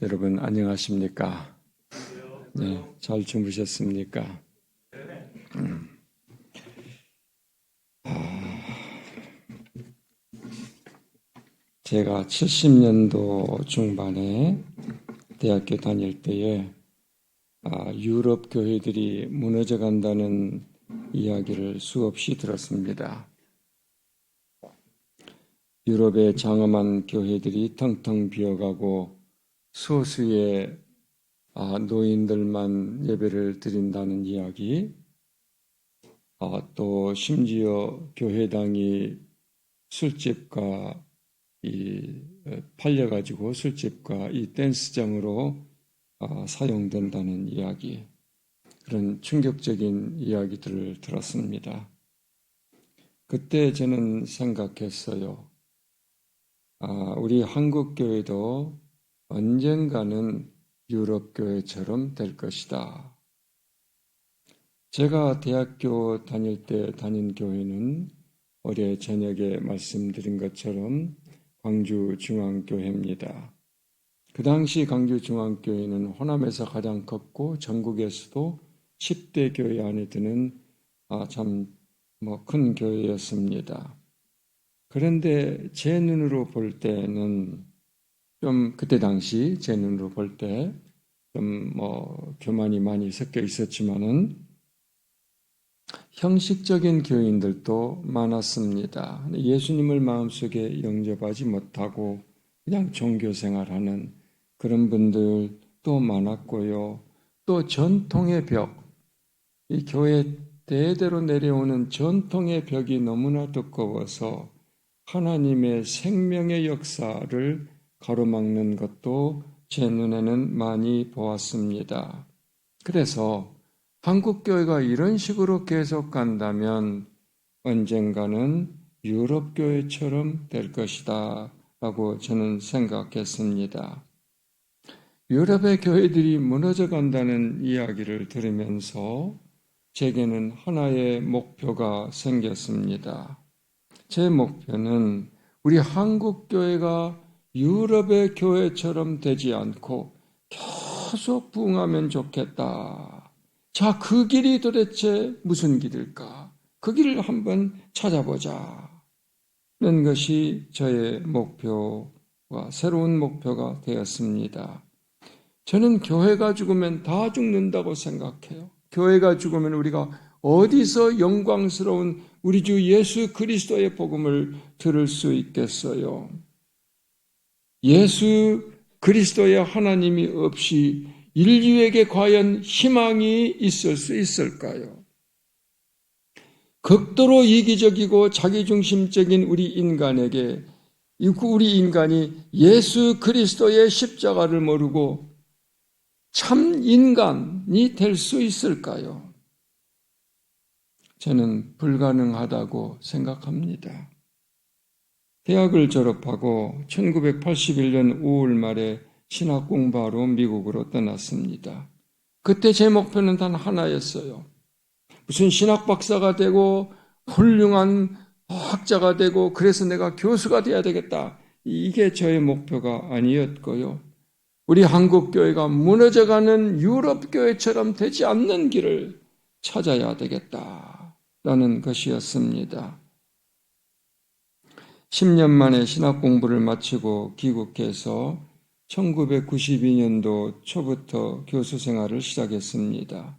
여러분 안녕하십니까? 네, 잘 주무셨습니까? 제가 70년도 중반에 대학교 다닐 때에 유럽 교회들이 무너져 간다는 이야기를 수없이 들었습니다. 유럽의 장엄한 교회들이 텅텅 비어가고 소수의 노인들만 예배를 드린다는 이야기, 또 심지어 교회당이 술집과 팔려가지고 술집과 이 댄스장으로 사용된다는 이야기, 그런 충격적인 이야기들을 들었습니다. 그때 저는 생각했어요. 우리 한국교회도 언젠가는 유럽교회처럼 될 것이다. 제가 대학교 다닐 때 다닌 교회는 올해 저녁에 말씀드린 것처럼 광주중앙교회입니다. 그 당시 광주중앙교회는 호남에서 가장 컸고 전국에서도 10대 교회 안에 드는 참 큰 교회였습니다. 그런데 제 눈으로 볼 때는 그때 당시 제 눈으로 볼 때 교만이 많이 섞여 있었지만은 형식적인 교인들도 많았습니다. 예수님을 마음속에 영접하지 못하고 그냥 종교생활하는 그런 분들도 많았고요. 또 전통의 벽, 이 교회 대대로 내려오는 전통의 벽이 너무나 두꺼워서 하나님의 생명의 역사를 가로막는 것도 제 눈에는 많이 보았습니다. 그래서 한국교회가 이런 식으로 계속 간다면 언젠가는 유럽교회처럼 될 것이다 라고 저는 생각했습니다. 유럽의 교회들이 무너져 간다는 이야기를 들으면서 제게는 하나의 목표가 생겼습니다. 제 목표는 우리 한국교회가 유럽의 교회처럼 되지 않고 계속 부흥하면 좋겠다. 자, 그 길이 도대체 무슨 길일까? 그 길을 한번 찾아보자. 는 것이 저의 목표와 새로운 목표가 되었습니다. 저는 교회가 죽으면 다 죽는다고 생각해요. 교회가 죽으면 우리가 어디서 영광스러운 우리 주 예수 그리스도의 복음을 들을 수 있겠어요? 예수 그리스도의 하나님이 없이 인류에게 과연 희망이 있을 수 있을까요? 극도로 이기적이고 자기중심적인 우리 인간에게 우리 인간이 예수 그리스도의 십자가를 모르고 참 인간이 될 수 있을까요? 저는 불가능하다고 생각합니다. 대학을 졸업하고 1981년 5월 말에 신학 공부하러 미국으로 떠났습니다. 그때 제 목표는 단 하나였어요. 무슨 신학 박사가 되고 훌륭한 학자가 되고 그래서 내가 교수가 돼야 되겠다. 이게 저의 목표가 아니었고요. 우리 한국교회가 무너져가는 유럽교회처럼 되지 않는 길을 찾아야 되겠다라는 것이었습니다. 10년 만에 신학 공부를 마치고 귀국해서 1992년도 초부터 교수 생활을 시작했습니다.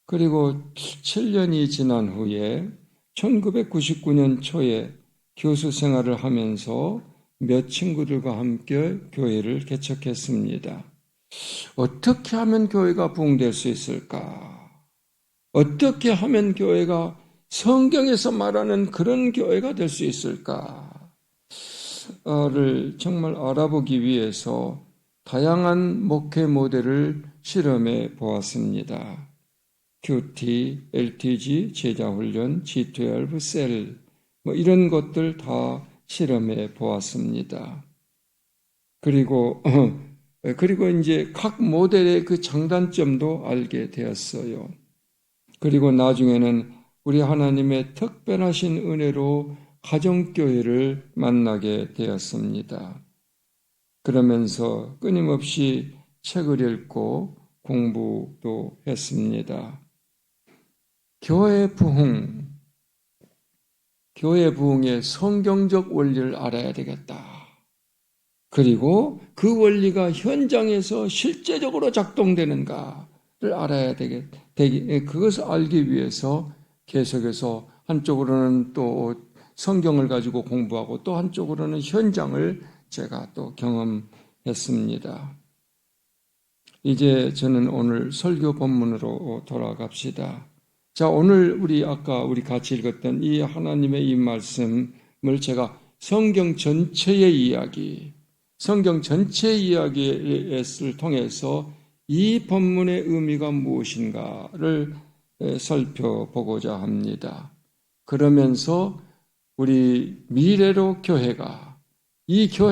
그리고 7년이 지난 후에 1999년 초에 교수 생활을 하면서 몇 친구들과 함께 교회를 개척했습니다. 어떻게 하면 교회가 부흥될 수 있을까? 어떻게 하면 교회가 성경에서 말하는 그런 교회가 될 수 있을까를 정말 알아보기 위해서 다양한 목회 모델을 실험해 보았습니다. QT, LTG, 제자훈련, G12, 셀, 이런 것들 다 실험해 보았습니다. 그리고 이제 각 모델의 그 장단점도 알게 되었어요. 그리고 나중에는 우리 하나님의 특별하신 은혜로 가정교회를 만나게 되었습니다. 그러면서 끊임없이 책을 읽고 공부도 했습니다. 교회 부흥의 성경적 원리를 알아야 되겠다. 그리고 그 원리가 현장에서 실제적으로 작동되는가를 알아야 그것을 알기 위해서 계속해서 한쪽으로는 또 성경을 가지고 공부하고 또 한쪽으로는 현장을 제가 또 경험했습니다. 이제 저는 오늘 설교 본문으로 돌아갑시다. 자, 오늘 아까 우리 같이 읽었던 이 하나님의 이 말씀을 제가 성경 전체의 이야기를 통해서 이 본문의 의미가 무엇인가를 살펴보고자 합니다. 그러면서 우리 미래로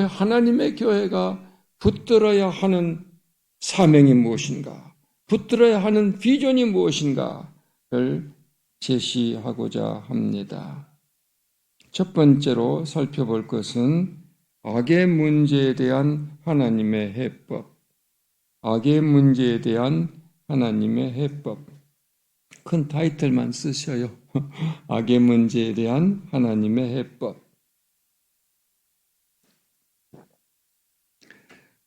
하나님의 교회가 붙들어야 하는 사명이 무엇인가, 붙들어야 하는 비전이 무엇인가를 제시하고자 합니다. 첫 번째로 살펴볼 것은 악의 문제에 대한 하나님의 해법. 악의 문제에 대한 하나님의 해법. 큰 타이틀만 쓰셔요. 악의 문제에 대한 하나님의 해법.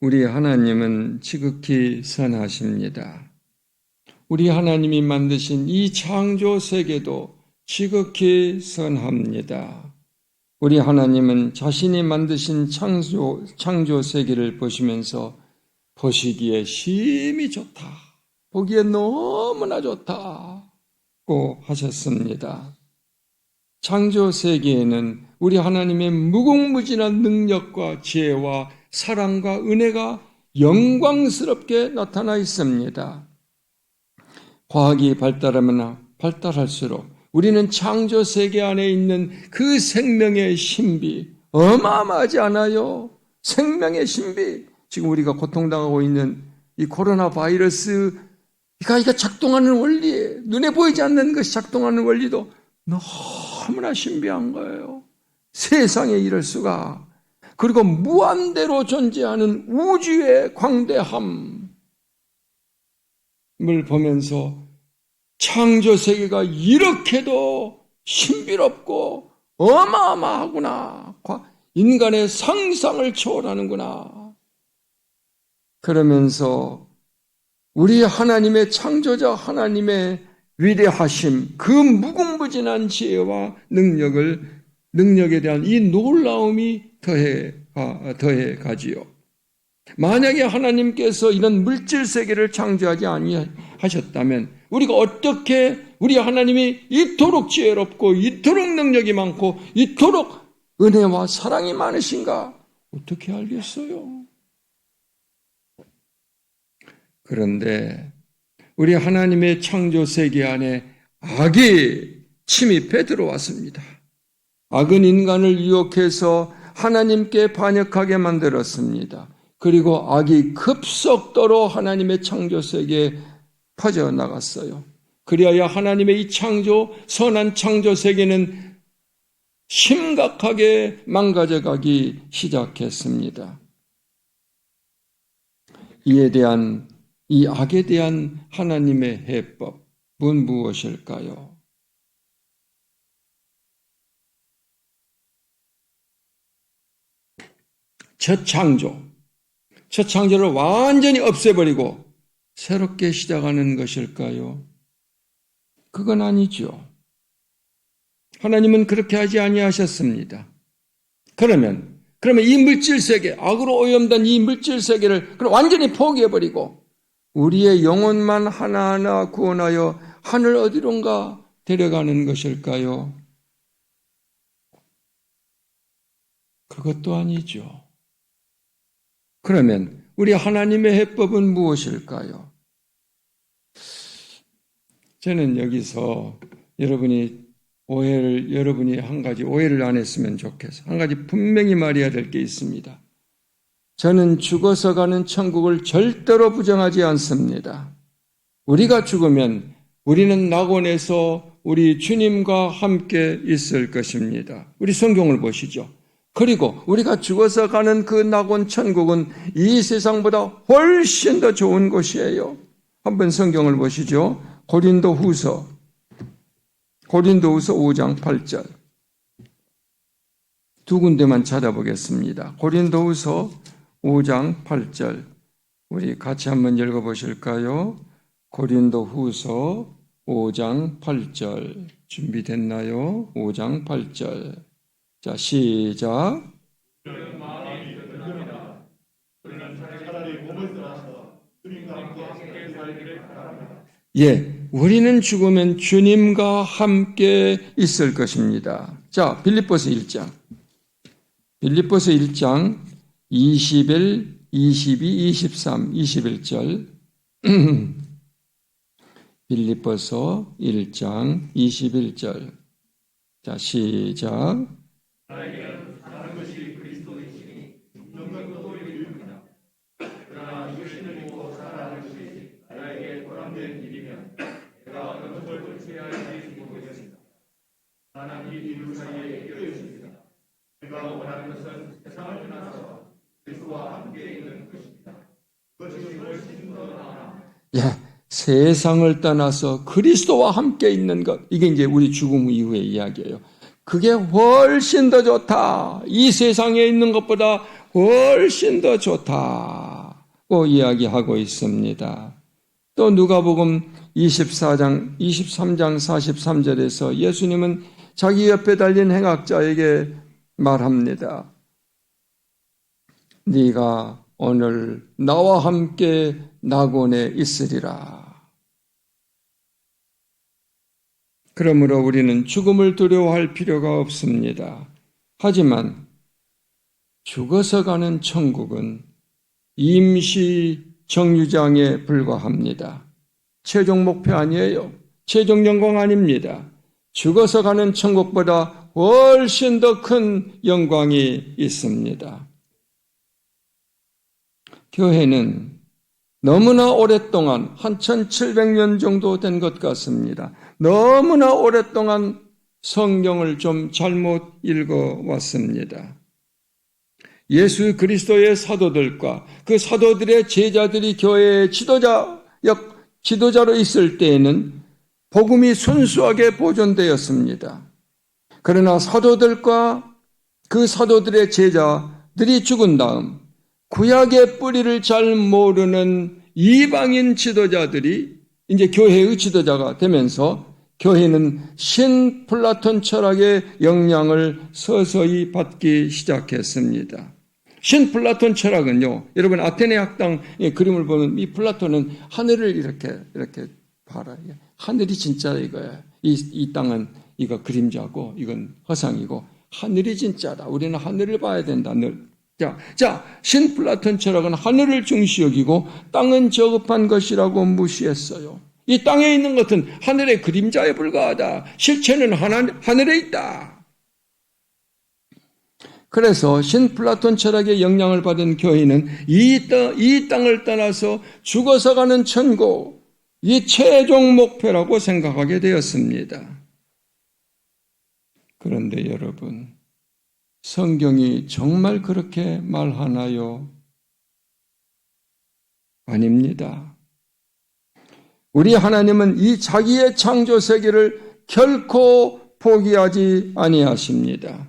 우리 하나님은 지극히 선하십니다. 우리 하나님이 만드신 이 창조 세계도 지극히 선합니다. 우리 하나님은 자신이 만드신 창조 세계를 보시면서 보시기에 심히 좋다, 보기에 너무나 좋다고 하셨습니다. 창조 세계에는 우리 하나님의 무궁무진한 능력과 지혜와 사랑과 은혜가 영광스럽게 나타나 있습니다. 과학이 발달할수록 우리는 창조 세계 안에 있는 그 생명의 신비, 어마어마하지 않아요? 생명의 신비. 지금 우리가 고통당하고 있는 이 코로나 바이러스가 작동하는 원리, 눈에 보이지 않는 것이 작동하는 원리도 너무나 신비한 거예요. 세상에 이럴 수가. 그리고 무한대로 존재하는 우주의 광대함을 보면서 창조 세계가 이렇게도 신비롭고 어마어마하구나. 인간의 상상을 초월하는구나. 그러면서 우리 하나님의 창조자 하나님의 위대하심, 그 무궁무진한 지혜와 능력에 대한 이 놀라움이 더해 가지요. 만약에 하나님께서 이런 물질 세계를 창조하지 아니하셨다면 우리가 어떻게, 우리 하나님이 이토록 지혜롭고 이토록 능력이 많고 이토록 은혜와 사랑이 많으신가 어떻게 알겠어요? 그런데 우리 하나님의 창조 세계 안에 악이 침입해 들어왔습니다. 악은 인간을 유혹해서 하나님께 반역하게 만들었습니다. 그리고 악이 급속도로 하나님의 창조 세계에 퍼져나갔어요. 그리하여 하나님의 이 선한 창조 세계는 심각하게 망가져가기 시작했습니다. 이 악에 대한 하나님의 해법은 무엇일까요? 첫 창조를 완전히 없애버리고 새롭게 시작하는 것일까요? 그건 아니죠. 하나님은 그렇게 하지 아니하셨습니다. 그러면 이 물질 세계, 악으로 오염된 이 물질 세계를 완전히 포기해버리고 우리의 영혼만 하나하나 구원하여 하늘 어디론가 데려가는 것일까요? 그것도 아니죠. 그러면 우리 하나님의 해법은 무엇일까요? 저는 여기서 여러분이 한 가지 오해를 안 했으면 좋겠어요. 한 가지 분명히 말해야 될 게 있습니다. 저는 죽어서 가는 천국을 절대로 부정하지 않습니다. 우리가 죽으면 우리는 낙원에서 우리 주님과 함께 있을 것입니다. 우리 성경을 보시죠. 그리고 우리가 죽어서 가는 그 낙원 천국은 이 세상보다 훨씬 더 좋은 곳이에요. 한번 성경을 보시죠. 고린도후서 5장 8절. 두 군데만 찾아보겠습니다. 고린도후서 5장 8절. 우리 같이 한번 읽어보실까요? 고린도후서 5장 8절. 준비됐나요? 5장 8절. 자, 시작. 예, 우리는 죽으면 주님과 함께 있을 것입니다. 자, 빌립보서 1장. 빌립보서 1장 21, 22, 23, 21절. 빌립보서 1장 21절. 자, 시작. 예, 세상을 떠나서 그리스도와 함께 있는 것. 이게 이제 우리 죽음 이후의 이야기예요. 그게 훨씬 더 좋다. 이 세상에 있는 것보다 훨씬 더 좋다고 이야기하고 있습니다. 또 누가복음 23장 43절에서 예수님은 자기 옆에 달린 행악자에게 말합니다. 네가 오늘 나와 함께 낙원에 있으리라. 그러므로 우리는 죽음을 두려워할 필요가 없습니다. 하지만 죽어서 가는 천국은 임시 정류장에 불과합니다. 최종 목표 아니에요. 최종 영광 아닙니다. 죽어서 가는 천국보다 훨씬 더 큰 영광이 있습니다. 교회는 너무나 오랫동안 한 1700년 정도 된 것 같습니다. 너무나 오랫동안 성경을 좀 잘못 읽어왔습니다. 예수 그리스도의 사도들과 그 사도들의 제자들이 교회의 지도자로 있을 때에는 복음이 순수하게 보존되었습니다. 그러나 사도들과 그 사도들의 제자들이 죽은 다음 구약의 뿌리를 잘 모르는 이방인 지도자들이 이제 교회의 지도자가 되면서 교회는 신플라톤 철학의 영향을 서서히 받기 시작했습니다. 신플라톤 철학은요, 여러분 아테네 학당의 그림을 보면 이 플라톤은 하늘을 이렇게 봐라. 하늘이 진짜 이거야. 이 땅은 이거 그림자고 이건 허상이고 하늘이 진짜다. 우리는 하늘을 봐야 된다. 늘. 자, 신플라톤 철학은 하늘을 중시 여기고 땅은 저급한 것이라고 무시했어요. 이 땅에 있는 것은 하늘의 그림자에 불과하다. 실체는 하늘에 있다. 그래서 신플라톤 철학의 영향을 받은 교회는 이 땅을 떠나서 죽어서 가는 천국, 이 최종 목표라고 생각하게 되었습니다. 그런데 여러분, 성경이 정말 그렇게 말하나요? 아닙니다. 우리 하나님은 이 자기의 창조 세계를 결코 포기하지 아니하십니다.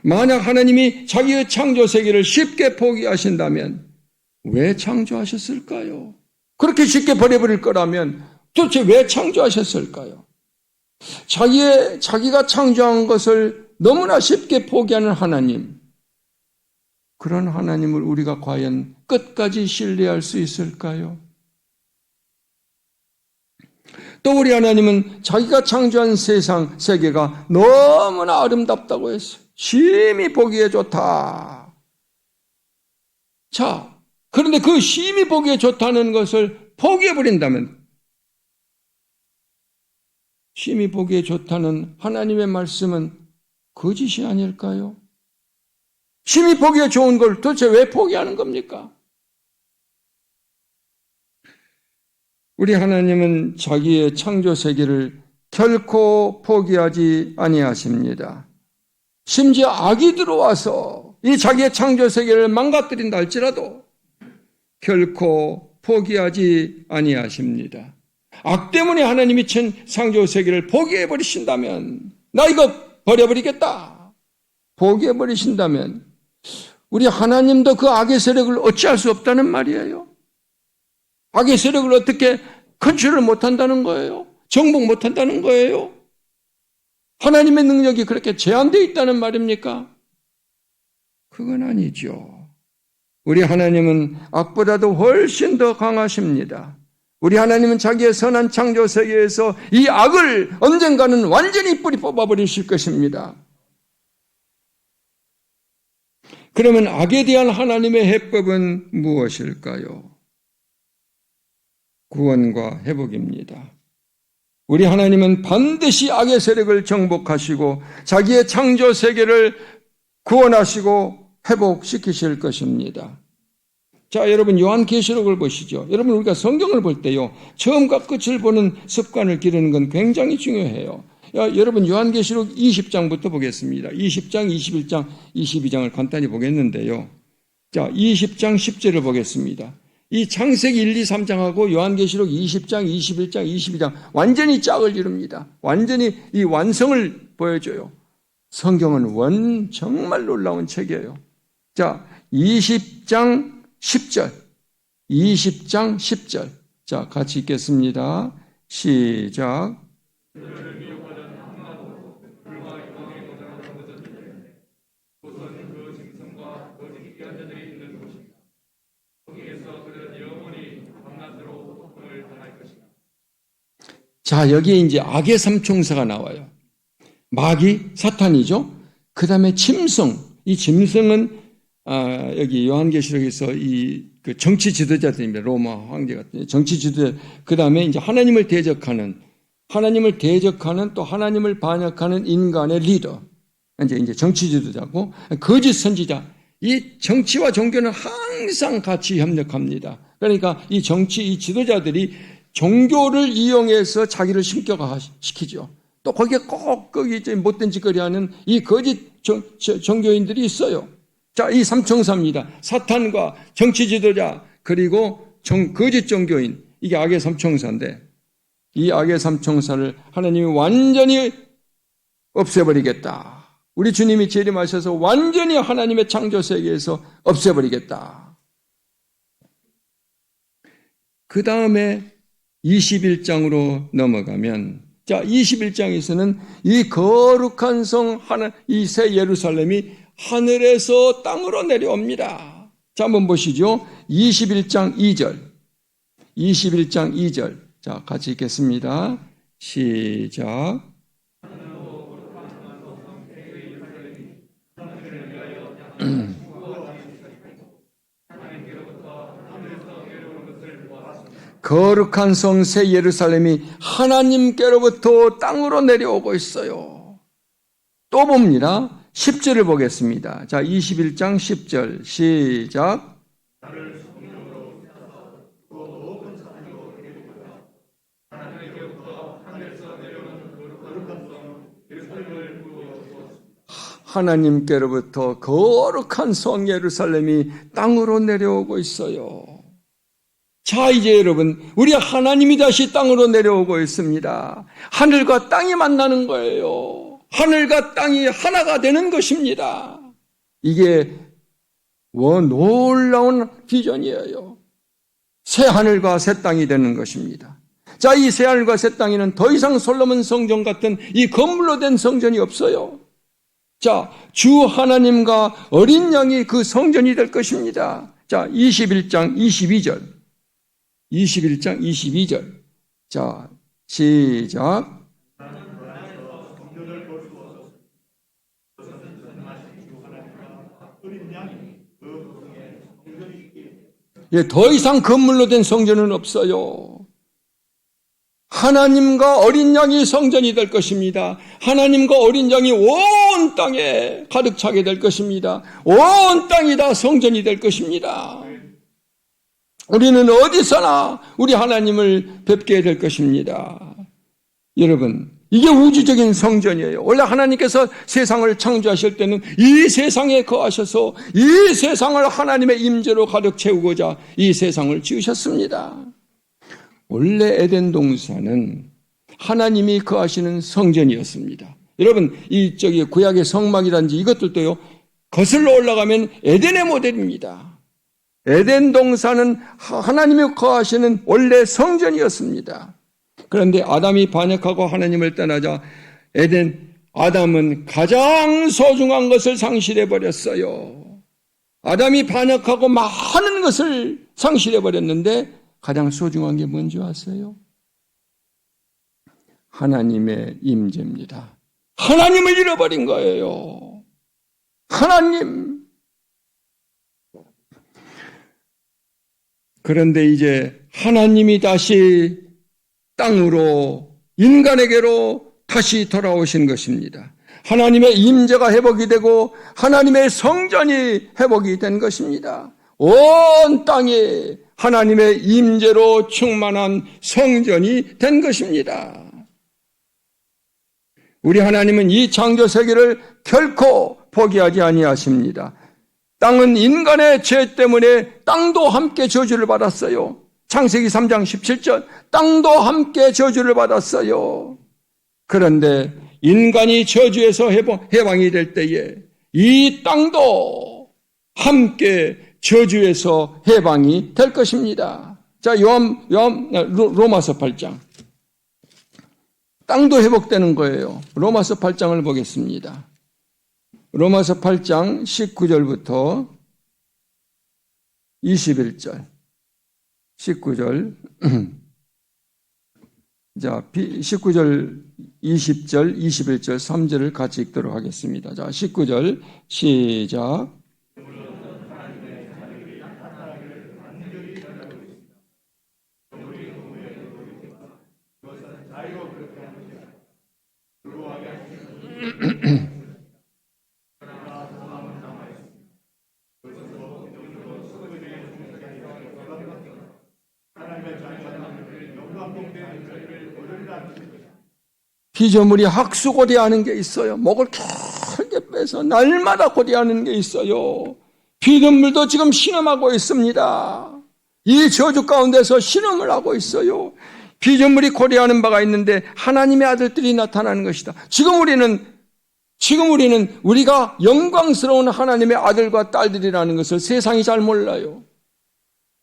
만약 하나님이 자기의 창조 세계를 쉽게 포기하신다면 왜 창조하셨을까요? 그렇게 쉽게 버려버릴 거라면 도대체 왜 창조하셨을까요? 자기가 창조한 것을 너무나 쉽게 포기하는 하나님, 그런 하나님을 우리가 과연 끝까지 신뢰할 수 있을까요? 또 우리 하나님은 자기가 창조한 세계가 너무나 아름답다고 했어요. 심히 보기에 좋다. 자, 그런데 그 심히 보기에 좋다는 것을 포기해버린다면, 심히 보기에 좋다는 하나님의 말씀은 거짓이 아닐까요? 심히 보기에 좋은 걸 도대체 왜 포기하는 겁니까? 우리 하나님은 자기의 창조 세계를 결코 포기하지 아니하십니다. 심지어 악이 들어와서 이 자기의 창조 세계를 망가뜨린다 할지라도 결코 포기하지 아니하십니다. 악 때문에 하나님이 창조 세계를 포기해 버리신다면, 나 이거 버려버리겠다 포기해 버리신다면 우리 하나님도 그 악의 세력을 어찌할 수 없다는 말이에요. 악의 세력을 어떻게 컨트롤을 못한다는 거예요? 정복 못한다는 거예요? 하나님의 능력이 그렇게 제한되어 있다는 말입니까? 그건 아니죠. 우리 하나님은 악보다도 훨씬 더 강하십니다. 우리 하나님은 자기의 선한 창조 세계에서 이 악을 언젠가는 완전히 뿌리 뽑아버리실 것입니다. 그러면 악에 대한 하나님의 해법은 무엇일까요? 구원과 회복입니다. 우리 하나님은 반드시 악의 세력을 정복하시고 자기의 창조 세계를 구원하시고 회복시키실 것입니다. 자, 여러분 요한계시록을 보시죠. 여러분 우리가 성경을 볼 때요, 처음과 끝을 보는 습관을 기르는 건 굉장히 중요해요. 여러분 요한계시록 20장부터 보겠습니다. 20장, 21장, 22장을 간단히 보겠는데요. 자, 20장 10절을 보겠습니다. 이 창세기 1, 2, 3장하고 요한계시록 20장, 21장, 22장 완전히 짝을 이룹니다. 완전히 이 완성을 보여줘요. 성경은 정말 놀라운 책이에요. 자, 20장 10절, 20장 10절. 자, 같이 읽겠습니다. 시작. 자, 여기에 이제 악의 삼총사가 나와요. 마귀, 사탄이죠. 그 다음에 짐승. 이 짐승은 여기 요한계시록에서 그 정치 지도자들입니다. 로마 황제 같은 정치 지도자. 그 다음에 이제 하나님을 대적하는 또 하나님을 반역하는 인간의 리더. 이제 정치 지도자고, 거짓 선지자. 이 정치와 종교는 항상 같이 협력합니다. 그러니까 이 지도자들이 종교를 이용해서 자기를 신격화시키죠. 또 거기에 꼭 거기 이제 못된 짓거리 하는 이 거짓 종교인들이 있어요. 자, 이 삼총사입니다. 사탄과 정치 지도자, 그리고 거짓 종교인. 이게 악의 삼총사인데, 이 악의 삼총사를 하나님이 완전히 없애버리겠다. 우리 주님이 재림하셔서 완전히 하나님의 창조 세계에서 없애버리겠다. 그 다음에 21장으로 넘어가면, 자, 21장에서는 이 거룩한 성 이 새 예루살렘이 하늘에서 땅으로 내려옵니다. 자, 한번 보시죠. 21장 2절. 21장 2절. 자, 같이 읽겠습니다. 시작. 거룩한 성 새 예루살렘이 하나님께로부터 땅으로 내려오고 있어요. 또 봅니다. 10절을 보겠습니다. 자, 21장 10절 시작. 하나님께로부터 거룩한 성 예루살렘이 땅으로 내려오고 있어요. 자, 이제 여러분, 우리 하나님이 다시 땅으로 내려오고 있습니다. 하늘과 땅이 만나는 거예요. 하늘과 땅이 하나가 되는 것입니다. 이게 놀라운 비전이에요. 새 하늘과 새 땅이 되는 것입니다. 자, 이 새 하늘과 새 땅에는 더 이상 솔로몬 성전 같은 이 건물로 된 성전이 없어요. 자, 주 하나님과 어린 양이 그 성전이 될 것입니다. 자, 21장 22절. 21장 22절. 자, 시작. 예, 더 이상 건물로 된 성전은 없어요. 하나님과 어린 양이 성전이 될 것입니다. 하나님과 어린 양이 온 땅에 가득 차게 될 것입니다. 온 땅이 다 성전이 될 것입니다. 우리는 어디서나 우리 하나님을 뵙게 될 것입니다. 여러분, 이게 우주적인 성전이에요. 원래 하나님께서 세상을 창조하실 때는 이 세상에 거하셔서 이 세상을 하나님의 임재로 가득 채우고자 이 세상을 지으셨습니다. 원래 에덴 동산은 하나님이 거하시는 성전이었습니다. 여러분, 이쪽에 구약의 성막이라든지 이것들도요, 거슬러 올라가면 에덴의 모델입니다. 에덴 동산은 하나님이 거하시는 원래 성전이었습니다. 그런데 아담이 반역하고 하나님을 떠나자 아담은 가장 소중한 것을 상실해 버렸어요. 아담이 반역하고 많은 것을 상실해 버렸는데 가장 소중한 게 뭔지 아세요? 하나님의 임재입니다. 하나님을 잃어버린 거예요. 하나님. 그런데 이제 하나님이 다시 땅으로 인간에게로 다시 돌아오신 것입니다. 하나님의 임재가 회복이 되고 하나님의 성전이 회복이 된 것입니다. 온 땅이 하나님의 임재로 충만한 성전이 된 것입니다. 우리 하나님은 이 창조 세계를 결코 포기하지 아니하십니다. 땅은 인간의 죄 때문에 땅도 함께 저주를 받았어요. 창세기 3장 17절, 땅도 함께 저주를 받았어요. 그런데 인간이 저주에서 해방이 될 때에 이 땅도 함께 저주에서 해방이 될 것입니다. 자, 로마서 8장. 땅도 회복되는 거예요. 로마서 8장을 보겠습니다. 로마서 8장 19절부터 21절. 19절. 자, 19절, 20절, 21절, 3절을 같이 읽도록 하겠습니다. 자, 19절 시작. 피조물이 학수고대하는 게 있어요. 목을 길게 빼서 날마다 고대하는 게 있어요. 피조물도 지금 신음하고 있습니다. 이 저주 가운데서 신음을 하고 있어요. 피조물이 고대하는 바가 있는데 하나님의 아들들이 나타나는 것이다. 지금 우리는 우리가 영광스러운 하나님의 아들과 딸들이라는 것을 세상이 잘 몰라요.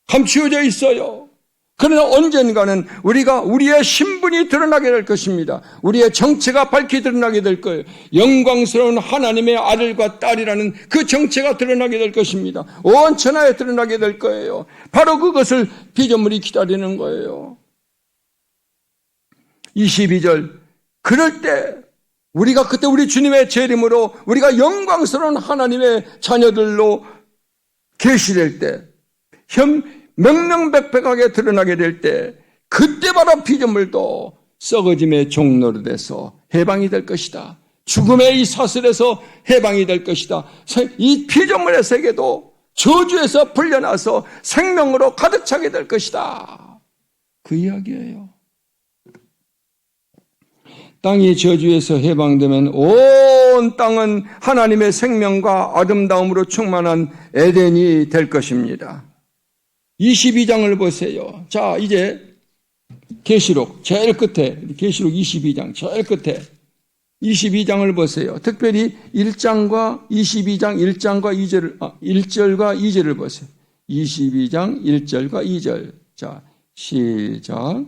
감추어져 있어요. 그러나 언젠가는 우리의 신분이 드러나게 될 것입니다. 우리의 정체가 밝히 드러나게 될 거예요. 영광스러운 하나님의 아들과 딸이라는 그 정체가 드러나게 될 것입니다. 온 천하에 드러나게 될 거예요. 바로 그것을 피조물이 기다리는 거예요. 22절. 그럴 때 우리가 그때 우리 주님의 재림으로 우리가 영광스러운 하나님의 자녀들로 계시될 때 명명백백하게 드러나게 될 때 그때 바로 피조물도 썩어짐의 종로로 돼서 해방이 될 것이다. 죽음의 이 사슬에서 해방이 될 것이다. 이 피조물의 세계도 저주에서 풀려나서 생명으로 가득 차게 될 것이다. 그 이야기예요. 땅이 저주에서 해방되면 온 땅은 하나님의 생명과 아름다움으로 충만한 에덴이 될 것입니다. 22장을 보세요. 자, 이제 계시록 제일 끝에, 계시록 22장 제일 끝에 22장을 보세요. 특별히 1장과 22장 1절과 2절을 보세요. 22장 1절과 2절. 자, 시작.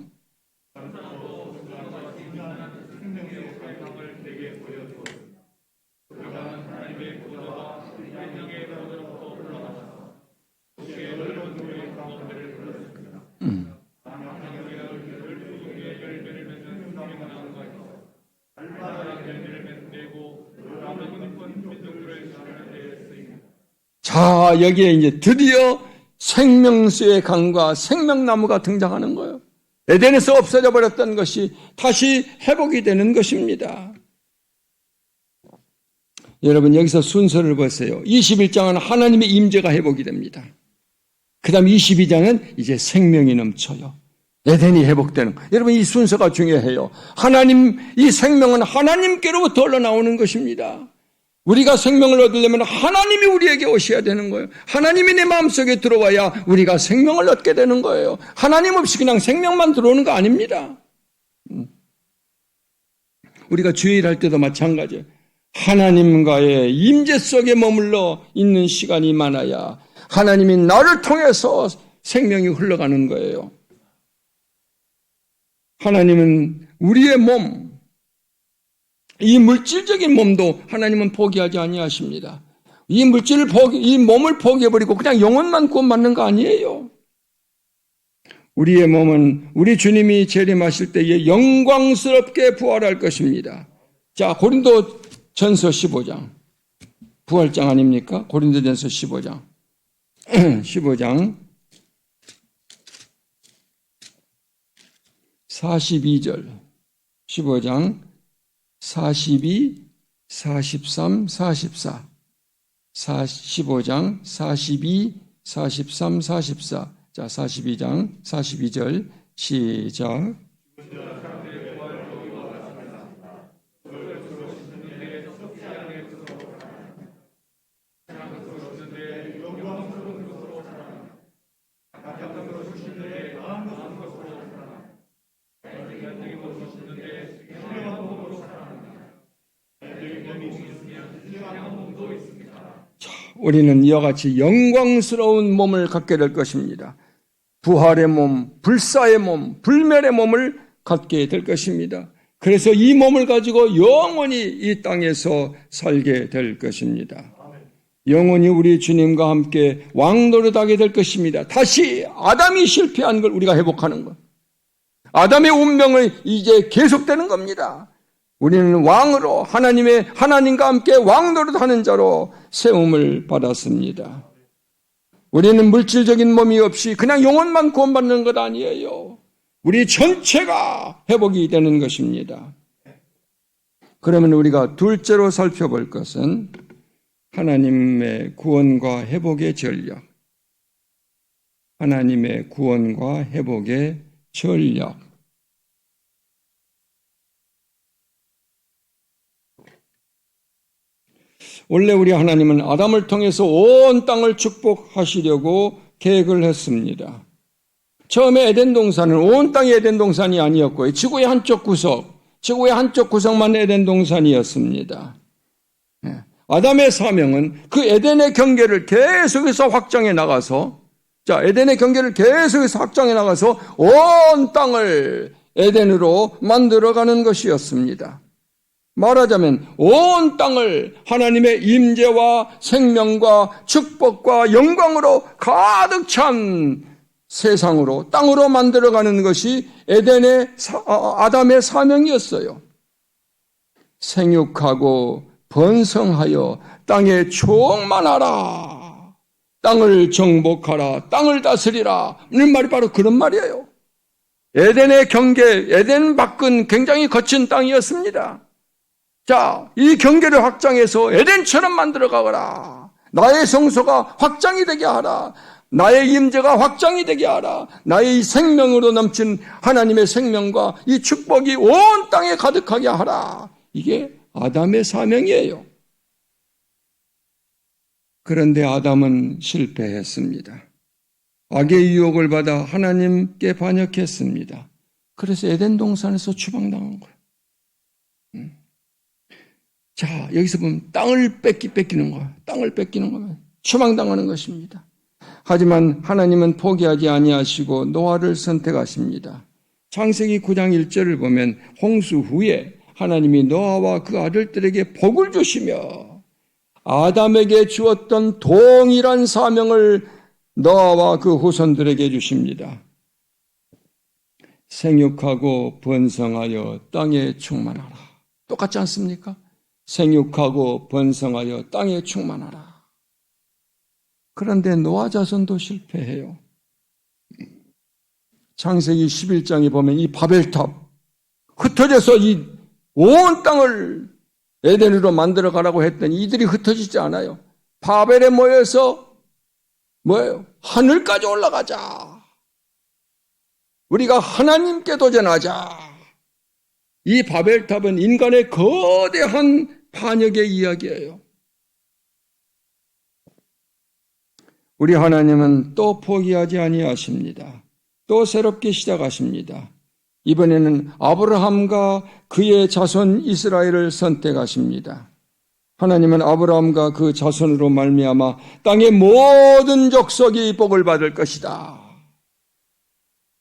자, 여기에 이제 드디어 생명수의 강과 생명나무가 등장하는 거예요. 에덴에서 없어져 버렸던 것이 다시 회복이 되는 것입니다. 여러분, 여기서 순서를 보세요. 21장은 하나님의 임재가 회복이 됩니다. 그 다음 22장은 이제 생명이 넘쳐요. 에덴이 회복되는 것. 여러분, 이 순서가 중요해요. 하나님, 이 생명은 하나님께로부터 흘러나오는 것입니다. 우리가 생명을 얻으려면 하나님이 우리에게 오셔야 되는 거예요. 하나님이 내 마음속에 들어와야 우리가 생명을 얻게 되는 거예요. 하나님 없이 그냥 생명만 들어오는 거 아닙니다. 우리가 주일할 때도 마찬가지예요. 하나님과의 임재 속에 머물러 있는 시간이 많아야 하나님이 나를 통해서 생명이 흘러가는 거예요. 하나님은 우리의 몸, 이 물질적인 몸도 하나님은 포기하지 아니하십니다. 이 몸을 포기해버리고 그냥 영혼만 구원받는 거 아니에요. 우리의 몸은 우리 주님이 재림하실 때에 영광스럽게 부활할 것입니다. 자, 고린도전서 15장. 부활장 아닙니까? 고린도전서 15장. 15장 42절. 15장 42, 43, 44. 15장 42, 43, 44. 자, 42장 42절 시작. 우리는 이와 같이 영광스러운 몸을 갖게 될 것입니다. 부활의 몸, 불사의 몸, 불멸의 몸을 갖게 될 것입니다. 그래서 이 몸을 가지고 영원히 이 땅에서 살게 될 것입니다. 영원히 우리 주님과 함께 왕노릇하게 될 것입니다. 다시 아담이 실패한 걸 우리가 회복하는 것. 아담의 운명은 이제 계속되는 겁니다. 우리는 왕으로 하나님과 함께 왕노릇하는 자로 세움을 받았습니다. 우리는 물질적인 몸이 없이 그냥 영혼만 구원받는 것 아니에요. 우리 전체가 회복이 되는 것입니다. 그러면 우리가 둘째로 살펴볼 것은 하나님의 구원과 회복의 전략. 하나님의 구원과 회복의 전략. 원래 우리 하나님은 아담을 통해서 온 땅을 축복하시려고 계획을 했습니다. 처음에 에덴 동산은 온 땅이 에덴 동산이 아니었고요. 지구의 한쪽 구석만 에덴 동산이었습니다. 아담의 사명은 그 에덴의 경계를 계속해서 확장해 나가서 온 땅을 에덴으로 만들어가는 것이었습니다. 말하자면 온 땅을 하나님의 임재와 생명과 축복과 영광으로 가득 찬 세상으로, 땅으로 만들어가는 것이 아담의 사명이었어요. 생육하고 번성하여 땅에 충만하라. 땅을 정복하라. 땅을 다스리라. 이런 말이 바로 그런 말이에요. 에덴의 경계, 에덴 밖은 굉장히 거친 땅이었습니다. 자, 이 경계를 확장해서 에덴처럼 만들어가거라. 나의 성소가 확장이 되게 하라. 나의 임재가 확장이 되게 하라. 나의 생명으로 넘친 하나님의 생명과 이 축복이 온 땅에 가득하게 하라. 이게 아담의 사명이에요. 그런데 아담은 실패했습니다. 악의 유혹을 받아 하나님께 반역했습니다. 그래서 에덴 동산에서 추방당한 거예요. 자, 여기서 보면 땅을 뺏기는 거예요. 땅을 뺏기는 거예요. 추방당하는 것입니다. 하지만 하나님은 포기하지 아니하시고 노아를 선택하십니다. 창세기 9장 1절을 보면 홍수 후에 하나님이 노아와 그 아들들에게 복을 주시며 아담에게 주었던 동일한 사명을 노아와 그 후손들에게 주십니다. 생육하고 번성하여 땅에 충만하라. 똑같지 않습니까? 생육하고 번성하여 땅에 충만하라. 그런데 노아 자손도 실패해요. 창세기 11장에 보면 이 바벨탑 흩어져서 이 온 땅을 에덴으로 만들어 가라고 했더니 이들이 흩어지지 않아요. 바벨에 모여서 뭐예요? 하늘까지 올라가자. 우리가 하나님께 도전하자. 이 바벨탑은 인간의 거대한 반역의 이야기예요. 우리 하나님은 또 포기하지 아니하십니다. 또 새롭게 시작하십니다. 이번에는 아브라함과 그의 자손 이스라엘을 선택하십니다. 하나님은 아브라함과 그 자손으로 말미암아 땅의 모든 족속이 복을 받을 것이다.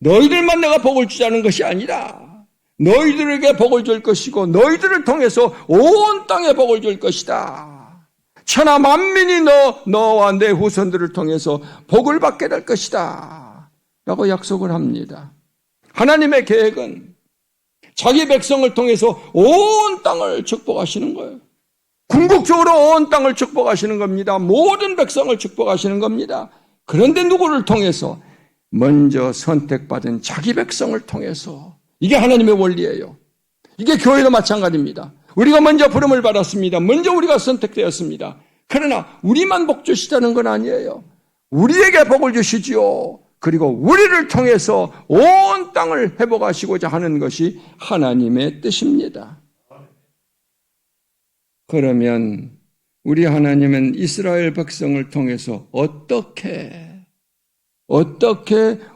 너희들만 내가 복을 주자는 것이 아니라 너희들에게 복을 줄 것이고 너희들을 통해서 온 땅에 복을 줄 것이다. 천하 만민이 너와 내 후손들을 통해서 복을 받게 될 것이다. 라고 약속을 합니다. 하나님의 계획은 자기 백성을 통해서 온 땅을 축복하시는 거예요. 궁극적으로 온 땅을 축복하시는 겁니다. 모든 백성을 축복하시는 겁니다. 그런데 누구를 통해서? 먼저 선택받은 자기 백성을 통해서. 이게 하나님의 원리예요. 이게 교회도 마찬가지입니다. 우리가 먼저 부름을 받았습니다. 먼저 우리가 선택되었습니다. 그러나 우리만 복 주시다는 건 아니에요. 우리에게 복을 주시지요. 그리고 우리를 통해서 온 땅을 회복하시고자 하는 것이 하나님의 뜻입니다. 그러면 우리 하나님은 이스라엘 백성을 통해서 어떻게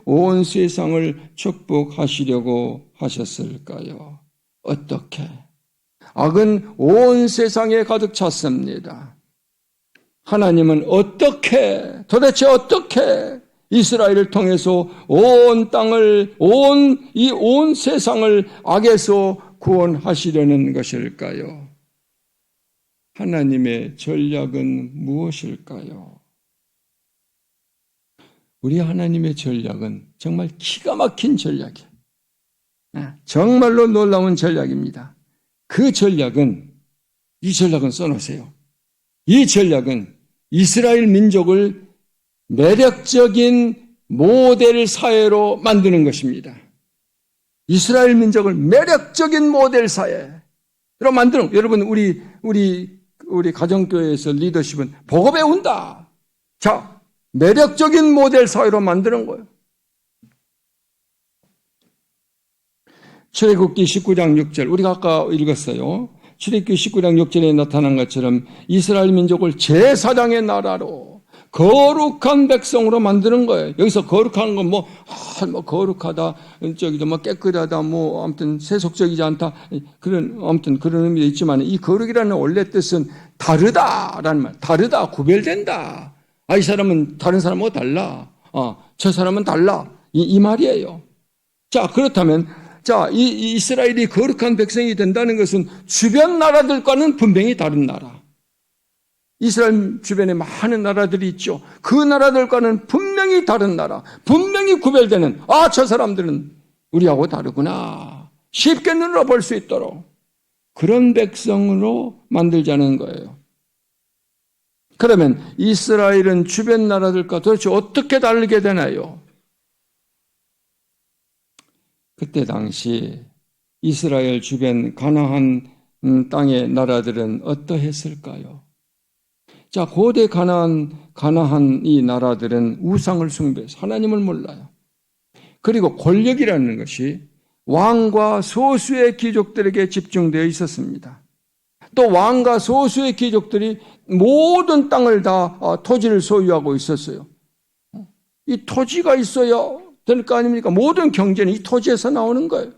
온 세상을 축복하시려고 하셨을까요? 어떻게? 악은 온 세상에 가득 찼습니다. 하나님은 도대체 어떻게 이스라엘을 통해서 온 땅을, 온 세상을 악에서 구원하시려는 것일까요? 하나님의 전략은 무엇일까요? 우리 하나님의 전략은 정말 기가 막힌 전략이에요. 정말로 놀라운 전략입니다. 이 전략은 써놓으세요. 이 전략은 이스라엘 민족을 매력적인 모델 사회로 만드는 것입니다. 이스라엘 민족을 매력적인 모델 사회로 만드는, 여러분, 우리 가정교회에서 리더십은 보고 배운다. 자, 매력적인 모델 사회로 만드는 거예요. 출애굽기 19장 6절, 우리가 아까 읽었어요. 출애굽기 19장 6절에 나타난 것처럼 이스라엘 민족을 제사장의 나라로 거룩한 백성으로 만드는 거예요. 여기서 거룩한 건 거룩하다, 깨끗하다, 아무튼 세속적이지 않다, 아무튼 그런 의미도 있지만 이 거룩이라는 원래 뜻은 다르다라는 말, 다르다, 구별된다. 이 사람은 다른 사람하고 달라. 저 사람은 달라. 이 말이에요. 자, 그렇다면, 이 이스라엘이 거룩한 백성이 된다는 것은 주변 나라들과는 분명히 다른 나라. 이스라엘 주변에 많은 나라들이 있죠. 그 나라들과는 분명히 다른 나라. 분명히 구별되는, 저 사람들은 우리하고 다르구나. 쉽게 눈으로 볼 수 있도록. 그런 백성으로 만들자는 거예요. 그러면 이스라엘은 주변 나라들과 도대체 어떻게 다르게 되나요? 그때 당시 이스라엘 주변 가나안 땅의 나라들은 어떠했을까요? 자, 고대 가나안 이 나라들은 우상을 숭배해서 하나님을 몰라요. 그리고 권력이라는 것이 왕과 소수의 귀족들에게 집중되어 있었습니다. 또 왕과 소수의 귀족들이 모든 땅을 다 토지를 소유하고 있었어요. 이 토지가 있어야 될 거 아닙니까? 모든 경제는 이 토지에서 나오는 거예요.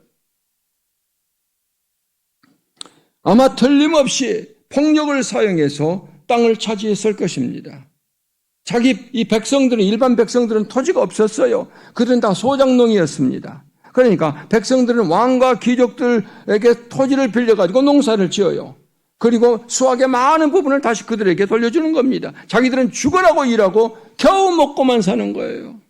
아마 틀림없이 폭력을 사용해서 땅을 차지했을 것입니다. 이 백성들은, 일반 백성들은 토지가 없었어요. 그들은 다 소작농이었습니다. 그러니까 백성들은 왕과 귀족들에게 토지를 빌려가지고 농사를 지어요. 그리고 수확의 많은 부분을 다시 그들에게 돌려주는 겁니다. 자기들은 죽으라고 일하고 겨우 먹고만 사는 거예요.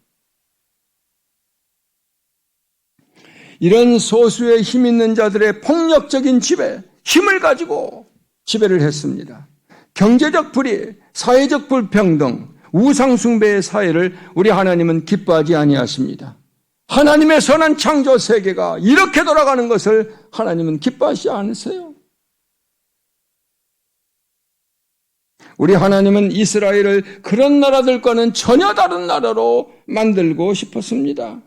이런 소수의 힘 있는 자들의 폭력적인 지배, 힘을 가지고 지배를 했습니다. 경제적 불의, 사회적 불평등, 우상숭배의 사회를 우리 하나님은 기뻐하지 아니하십니다. 하나님의 선한 창조 세계가 이렇게 돌아가는 것을 하나님은 기뻐하지 않으세요. 우리 하나님은 이스라엘을 그런 나라들과는 전혀 다른 나라로 만들고 싶었습니다.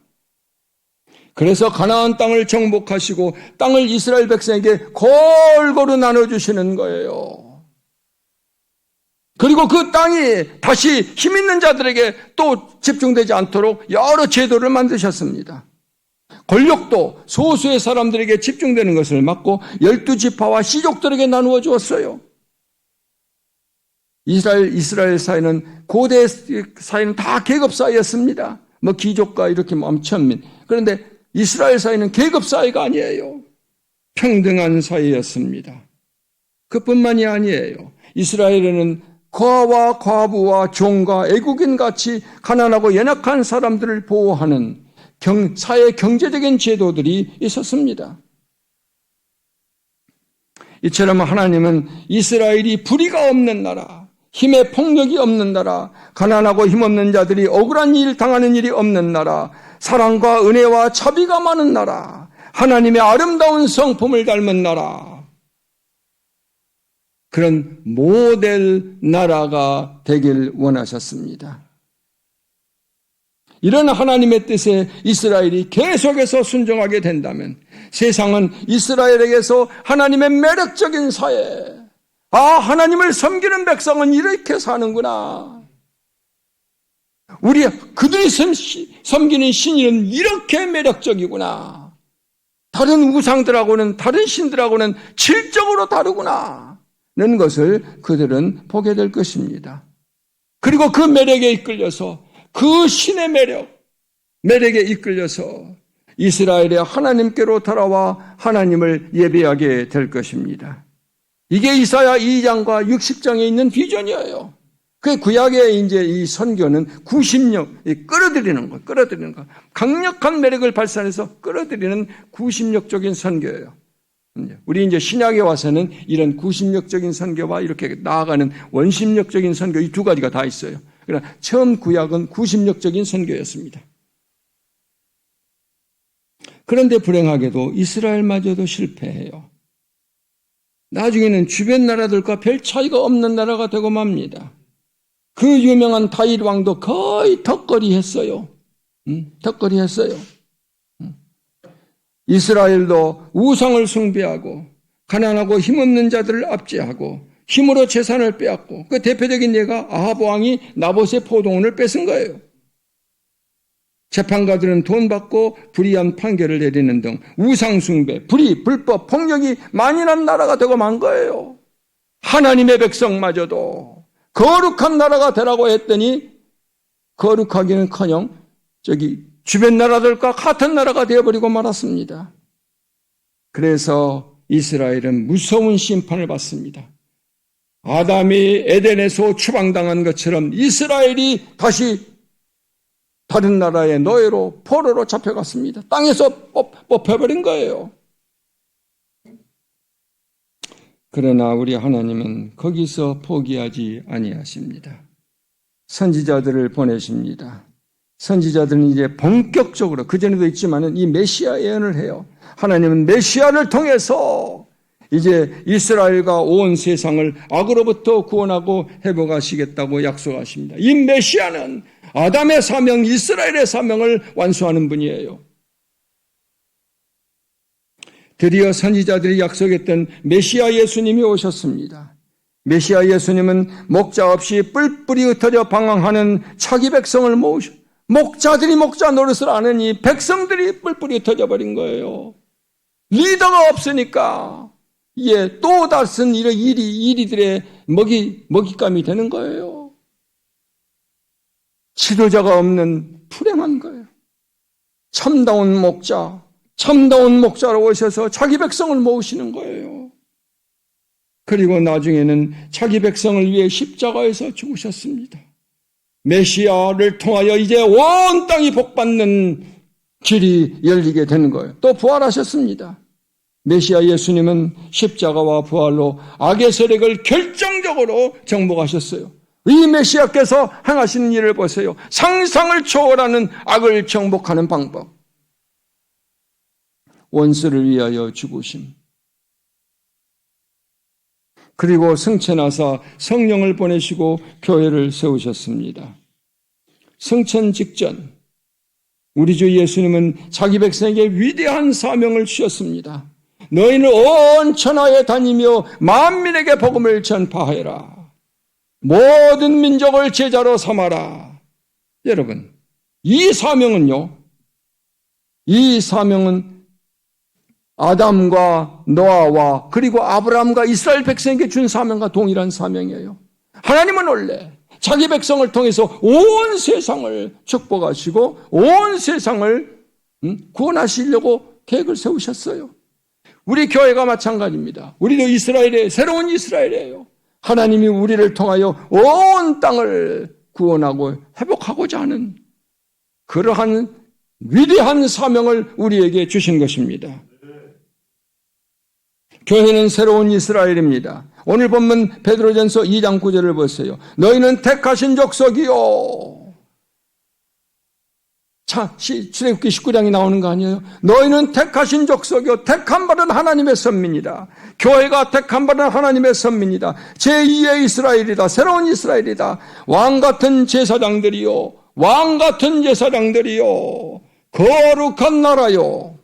그래서 가나안 땅을 정복하시고 땅을 이스라엘 백성에게 골고루 나눠주시는 거예요. 그리고 그 땅이 다시 힘 있는 자들에게 또 집중되지 않도록 여러 제도를 만드셨습니다. 권력도 소수의 사람들에게 집중되는 것을 막고 12지파와 시족들에게 나누어 주었어요. 이스라엘 사회는 고대 사회는 다 계급 사회였습니다. 귀족과 이렇게 천민. 그런데 이스라엘 사회는 계급 사회가 아니에요. 평등한 사회였습니다. 그뿐만이 아니에요. 이스라엘에는 과와 과부와 종과 애국인 같이 가난하고 연약한 사람들을 보호하는 사회 경제적인 제도들이 있었습니다. 이처럼 하나님은 이스라엘이 불의가 없는 나라, 힘의 폭력이 없는 나라, 가난하고 힘없는 자들이 억울한 일 당하는 일이 없는 나라, 사랑과 은혜와 자비가 많은 나라, 하나님의 아름다운 성품을 닮은 나라, 그런 모델 나라가 되길 원하셨습니다. 이런 하나님의 뜻에 이스라엘이 계속해서 순종하게 된다면 세상은 이스라엘에게서 하나님의 매력적인 사회, 하나님을 섬기는 백성은 이렇게 사는구나. 그들이 섬기는 신은 이렇게 매력적이구나. 다른 우상들하고는, 다른 신들하고는 질적으로 다르구나. 는 것을 그들은 보게 될 것입니다. 그리고 그 매력에 이끌려서, 그 신의 매력에 이끌려서 이스라엘의 하나님께로 돌아와 하나님을 예배하게 될 것입니다. 이게 이사야 2장과 60장에 있는 비전이에요. 그 구약의 이제 이 선교는 구심력, 끌어들이는 거. 강력한 매력을 발산해서 끌어들이는 구심력적인 선교예요. 우리 이제 신약에 와서는 이런 구심력적인 선교와 이렇게 나아가는 원심력적인 선교, 이 두 가지가 다 있어요. 그러나 처음 구약은 구심력적인 선교였습니다. 그런데 불행하게도 이스라엘마저도 실패해요. 나중에는 주변 나라들과 별 차이가 없는 나라가 되고 맙니다. 그 유명한 다윗 왕도 거의 턱걸이 했어요. 이스라엘도 우상을 숭배하고 가난하고 힘없는 자들을 압제하고 힘으로 재산을 빼앗고 그 대표적인 예가 아합 왕이 나봇의 포도원을 뺏은 거예요. 재판가들은 돈 받고 불의한 판결을 내리는 등 우상 숭배, 불의, 불법, 폭력이 만연한 나라가 되고 만 거예요. 하나님의 백성마저도 거룩한 나라가 되라고 했더니 거룩하기는커녕 주변 나라들과 같은 나라가 되어버리고 말았습니다. 그래서 이스라엘은 무서운 심판을 받습니다. 아담이 에덴에서 추방당한 것처럼 이스라엘이 다시 다른 나라의 노예로 포로로 잡혀갔습니다. 땅에서 뽑혀버린 거예요. 그러나 우리 하나님은 거기서 포기하지 아니하십니다. 선지자들을 보내십니다. 선지자들은 이제 본격적으로, 그전에도 있지만은 이 메시아 예언을 해요. 하나님은 메시아를 통해서 이제 이스라엘과 온 세상을 악으로부터 구원하고 회복하시겠다고 약속하십니다. 이 메시아는 아담의 사명, 이스라엘의 사명을 완수하는 분이에요. 드디어 선지자들이 약속했던 메시아 예수님이 오셨습니다. 메시아 예수님은 목자 없이 뿔뿔이 흩어져 방황하는 차기 백성을 목자들이 목자 노릇을 안 하니 백성들이 뿔뿔이 흩어져 버린 거예요. 리더가 없으니까 또 다른 이리들의 먹잇감이 되는 거예요. 지도자가 없는 불행한 거예요. 참다운 목자로 오셔서 자기 백성을 모으시는 거예요. 그리고 나중에는 자기 백성을 위해 십자가에서 죽으셨습니다. 메시아를 통하여 이제 온 땅이 복받는 길이 열리게 되는 거예요. 또 부활하셨습니다. 메시아 예수님은 십자가와 부활로 악의 세력을 결정적으로 정복하셨어요. 이 메시아께서 행하시는 일을 보세요. 상상을 초월하는 악을 정복하는 방법. 원수를 위하여 죽으심. 그리고 승천하사 성령을 보내시고 교회를 세우셨습니다. 승천 직전 우리 주 예수님은 자기 백성에게 위대한 사명을 주셨습니다. 너희는 온 천하에 다니며 만민에게 복음을 전파하여라. 모든 민족을 제자로 삼아라. 여러분, 이 사명은 아담과 노아와 그리고 아브라함과 이스라엘 백성에게 준 사명과 동일한 사명이에요. 하나님은 원래 자기 백성을 통해서 온 세상을 축복하시고 온 세상을 구원하시려고 계획을 세우셨어요. 우리 교회가 마찬가지입니다. 우리도 이스라엘의 새로운 이스라엘이에요. 하나님이 우리를 통하여 온 땅을 구원하고 회복하고자 하는 그러한 위대한 사명을 우리에게 주신 것입니다. 교회는 새로운 이스라엘입니다. 오늘 본문 베드로전서 2장 9절을 보세요. 너희는 택하신 족속이요. 출애굽기 19장이 나오는 거 아니에요? 너희는 택하신 족속이요. 택한 받은 하나님의 선민이다. 교회가 택한 받은 하나님의 선민이다. 제2의 이스라엘이다. 새로운 이스라엘이다. 왕같은 제사장들이요. 왕같은 제사장들이요. 거룩한 나라요.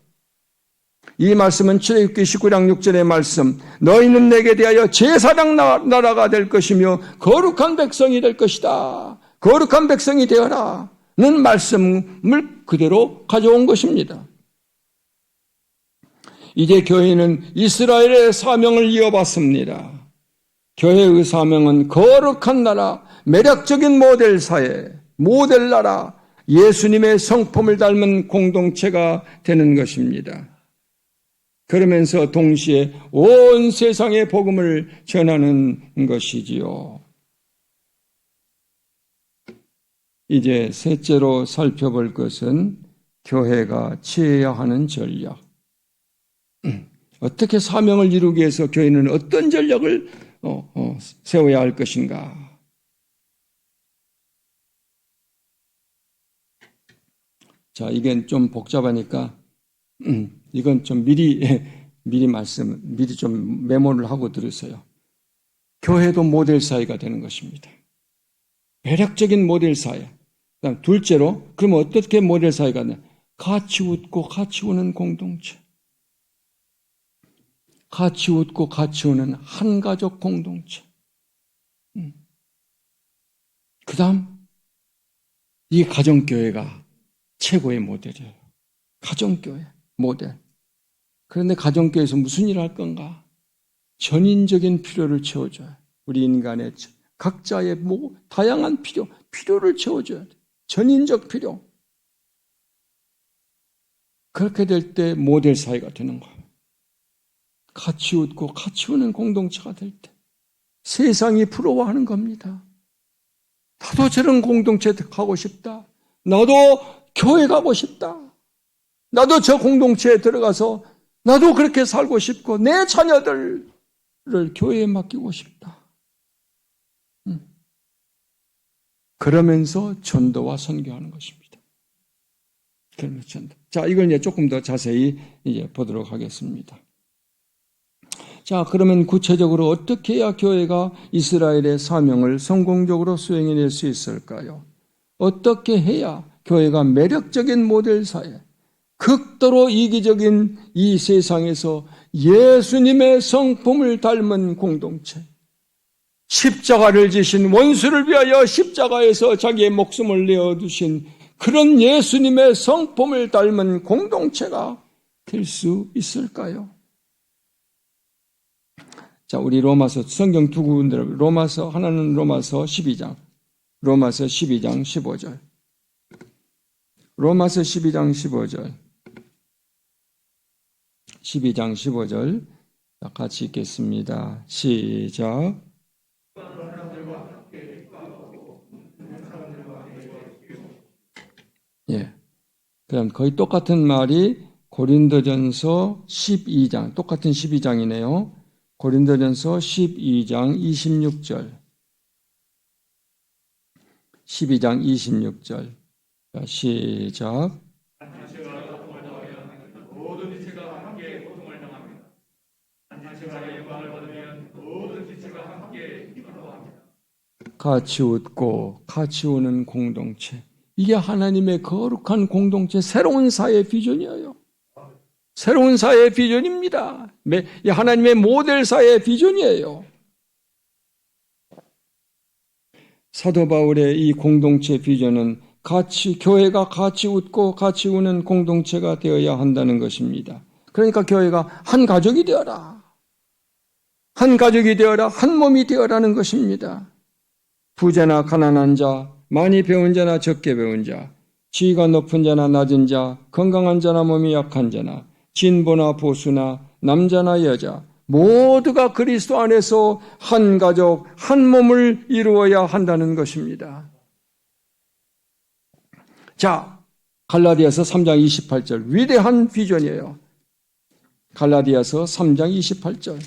이 말씀은 출애굽기 19장 6절의 말씀. 너희는 내게 대하여 제사장 나라가 될 것이며 거룩한 백성이 될 것이다. 거룩한 백성이 되어라. 는 말씀을 그대로 가져온 것입니다. 이제 교회는 이스라엘의 사명을 이어받습니다. 교회의 사명은 거룩한 나라, 매력적인 모델 사회, 모델 나라, 예수님의 성품을 닮은 공동체가 되는 것입니다. 그러면서 동시에 온 세상에 복음을 전하는 것이지요. 이제 셋째로 살펴볼 것은 교회가 취해야 하는 전략. 어떻게 사명을 이루기 위해서 교회는 어떤 전략을 세워야 할 것인가? 자, 이게 좀 복잡하니까 이건 좀 미리 좀 메모를 하고 들으세요. 교회도 모델 사회가 되는 것입니다. 매력적인 모델 사회. 그다음 둘째로, 그럼 어떻게 모델 사회가 되냐? 같이 웃고 같이 우는 공동체. 같이 웃고 같이 우는 한 가족 공동체. 그다음 이 가정교회가 최고의 모델이에요. 가정교회 모델. 그런데 가정교회에서 무슨 일을 할 건가? 전인적인 필요를 채워줘요. 우리 인간의 각자의 다양한 필요를 채워줘야 돼. 전인적 필요. 그렇게 될 때 모델 사회가 되는 거예요. 같이 웃고 같이 우는 공동체가 될 때 세상이 부러워하는 겁니다. 나도 저런 공동체에 가고 싶다. 나도 교회 가고 싶다. 나도 저 공동체에 들어가서 나도 그렇게 살고 싶고 내 자녀들을 교회에 맡기고 싶다. 그러면서 전도와 선교하는 것입니다. 그러면서 전도. 자, 이걸 이제 조금 더 자세히 이제 보도록 하겠습니다. 자, 그러면 구체적으로 어떻게 해야 교회가 이스라엘의 사명을 성공적으로 수행해낼 수 있을까요? 어떻게 해야 교회가 매력적인 모델 사회, 극도로 이기적인 이 세상에서 예수님의 성품을 닮은 공동체, 십자가를 지신 원수를 위하여 십자가에서 자기의 목숨을 내어두신 그런 예수님의 성품을 닮은 공동체가 될 수 있을까요? 자, 우리 로마서 성경 두 군데로 하나는 로마서 12장, 로마서 12장 15절. 로마서 12장 15절. 12장 15절. 같이 읽겠습니다. 시작. 예. 그럼 거의 똑같은 말이 고린도전서 12장, 똑같은 12장이네요. 고린도전서 12장 26절. 12장 26절. 시작. 같이 웃고 같이 우는 공동체. 이게 하나님의 거룩한 공동체, 새로운 사회 비전이에요. 새로운 사회의 비전입니다. 이 하나님의 모델 사회의 비전이에요. 사도 바울의 이 공동체 비전은 교회가 같이 웃고 같이 우는 공동체가 되어야 한다는 것입니다. 그러니까 교회가 한 가족이 되어라. 한 가족이 되어라. 한 몸이 되어라는 것입니다. 부자나 가난한 자, 많이 배운 자나 적게 배운 자, 지위가 높은 자나 낮은 자, 건강한 자나 몸이 약한 자나, 진보나 보수나 남자나 여자, 모두가 그리스도 안에서 한 가족, 한 몸을 이루어야 한다는 것입니다. 자, 갈라디아서 3장 28절, 위대한 비전이에요. 갈라디아서 3장 28절,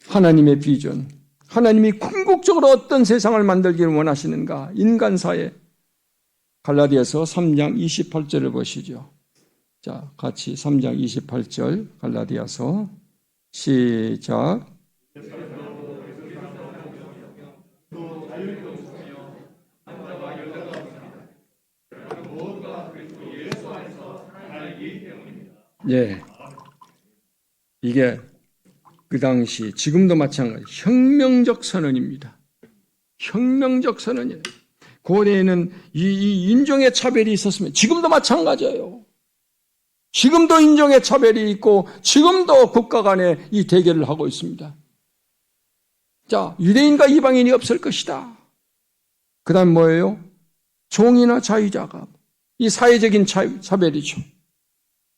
하나님의 비전. 하나님이 궁극적으로 어떤 세상을 만들기를 원하시는가? 인간사회. 갈라디아서 3장 28절을 보시죠. 자, 같이 3장 28절 갈라디아서 시작. 예, 이게 그 당시 지금도 마찬가지 혁명적 선언입니다. 혁명적 선언이에요. 고대에는 이 인종의 차별이 있었으면 지금도 마찬가지예요. 지금도 인종의 차별이 있고 지금도 국가 간에 이 대결을 하고 있습니다. 자, 유대인과 이방인이 없을 것이다. 그 다음 뭐예요? 종이나 자유자가. 이 사회적인 차별이죠.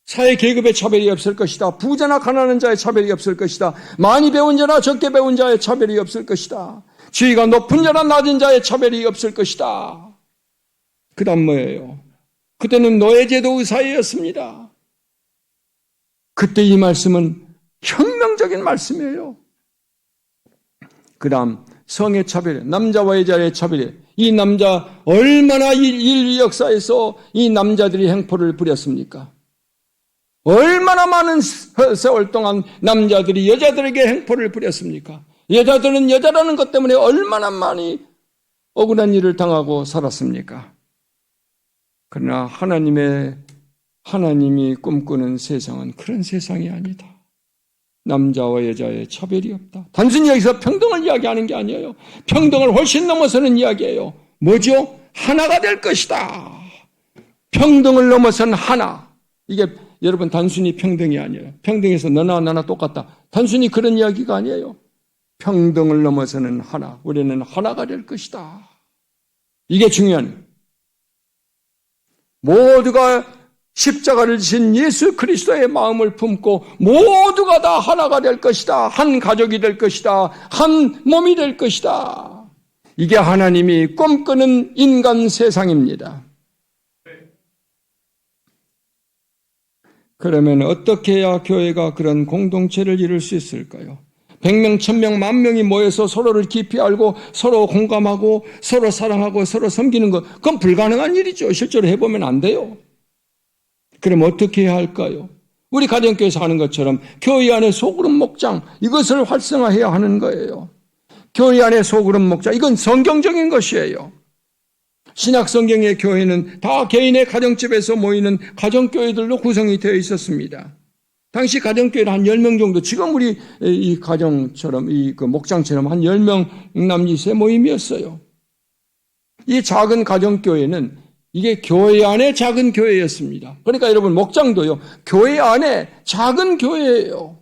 사회 계급의 차별이 없을 것이다. 부자나 가난한 자의 차별이 없을 것이다. 많이 배운 자나 적게 배운 자의 차별이 없을 것이다. 지위가 높은 자나 낮은 자의 차별이 없을 것이다. 그 다음 뭐예요? 그때는 노예제도의 사회였습니다. 그때 이 말씀은 혁명적인 말씀이에요. 그 다음 성의 차별, 남자와 여자의 차별. 이 남자 얼마나 인류 역사에서 이 남자들이 행포를 부렸습니까? 얼마나 많은 세월 동안 남자들이 여자들에게 행포를 부렸습니까? 여자들은 여자라는 것 때문에 얼마나 많이 억울한 일을 당하고 살았습니까? 그러나 하나님이 꿈꾸는 세상은 그런 세상이 아니다. 남자와 여자의 차별이 없다. 단순히 여기서 평등을 이야기하는 게 아니에요. 평등을 훨씬 넘어서는 이야기예요. 뭐죠? 하나가 될 것이다. 평등을 넘어선 하나. 이게 여러분 단순히 평등이 아니에요. 평등에서 너나 나나 똑같다. 단순히 그런 이야기가 아니에요. 평등을 넘어서는 하나. 우리는 하나가 될 것이다. 이게 중요한. 모두가 십자가를 지신 예수 그리스도의 마음을 품고 모두가 다 하나가 될 것이다. 한 가족이 될 것이다. 한 몸이 될 것이다. 이게 하나님이 꿈꾸는 인간 세상입니다. 그러면 어떻게 해야 교회가 그런 공동체를 이룰 수 있을까요? 100명, 1000명, 10,000명이 모여서 서로를 깊이 알고 서로 공감하고 서로 사랑하고 서로 섬기는 것, 그건 불가능한 일이죠. 실제로 해보면 안 돼요. 그럼 어떻게 해야 할까요? 우리 가정교회에서 하는 것처럼 교회 안에 소그룹 목장, 이것을 활성화해야 하는 거예요. 교회 안에 소그룹 목장, 이건 성경적인 것이에요. 신약 성경의 교회는 다 개인의 가정집에서 모이는 가정교회들로 구성이 되어 있었습니다. 당시 가정교회는 한 10명 정도, 지금 우리 이 가정처럼, 그 목장처럼 한 10명 남짓의 모임이었어요. 이 작은 가정교회는 이게 교회 안에 작은 교회였습니다. 그러니까 여러분, 목장도요, 교회 안에 작은 교회예요.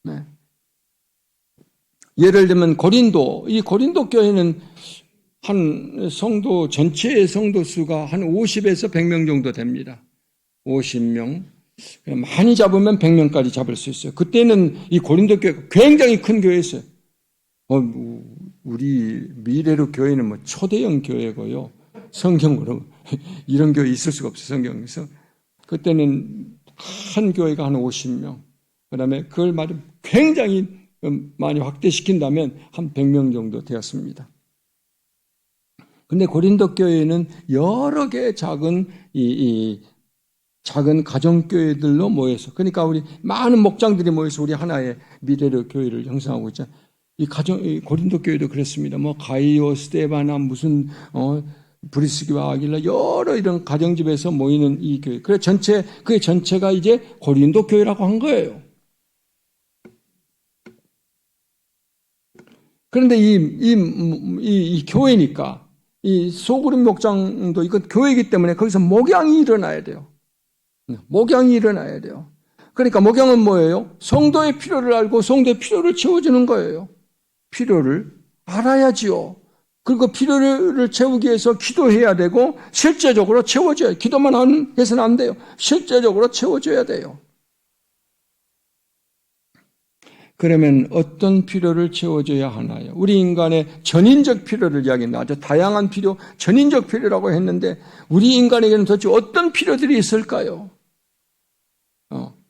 네. 예를 들면 이 고린도 교회는 한 성도, 전체의 성도 수가 한 50에서 100명 정도 됩니다. 50명. 많이 잡으면 100명까지 잡을 수 있어요. 그때는 이 고린도 교회가 굉장히 큰 교회였어요. 우리 미래로 교회는 뭐 초대형 교회고요. 성경으로 이런 교회 있을 수가 없어요. 성경에서. 그때는 한 교회가 한 50명. 그 다음에 그걸 굉장히 많이 확대시킨다면 한 100명 정도 되었습니다. 근데 고린도 교회는 여러 개의 작은 작은 가정교회들로 모여서, 그러니까 우리 많은 목장들이 모여서 우리 하나의 미래의 교회를 형성하고 있잖아요. 이 고린도 교회도 그랬습니다. 뭐 가이오, 스데바나 무슨 브리스기와 아길라 여러 이런 가정집에서 모이는 이 교회. 그래 그의 전체가 이제 고린도 교회라고 한 거예요. 그런데 이 교회니까 이 소그룹 목장도 이건 교회이기 때문에 거기서 목양이 일어나야 돼요. 목양이 일어나야 돼요. 그러니까 목양은 뭐예요? 성도의 필요를 알고 성도의 필요를 채워주는 거예요. 필요를 알아야지요. 그리고 필요를 채우기 위해서 기도해야 되고 실제적으로 채워줘야 돼요. 기도만 해서는 안 돼요. 실제적으로 채워줘야 돼요. 그러면 어떤 필요를 채워줘야 하나요? 우리 인간의 전인적 필요를 이야기합니다. 아주 다양한 필요, 전인적 필요라고 했는데 우리 인간에게는 도대체 어떤 필요들이 있을까요?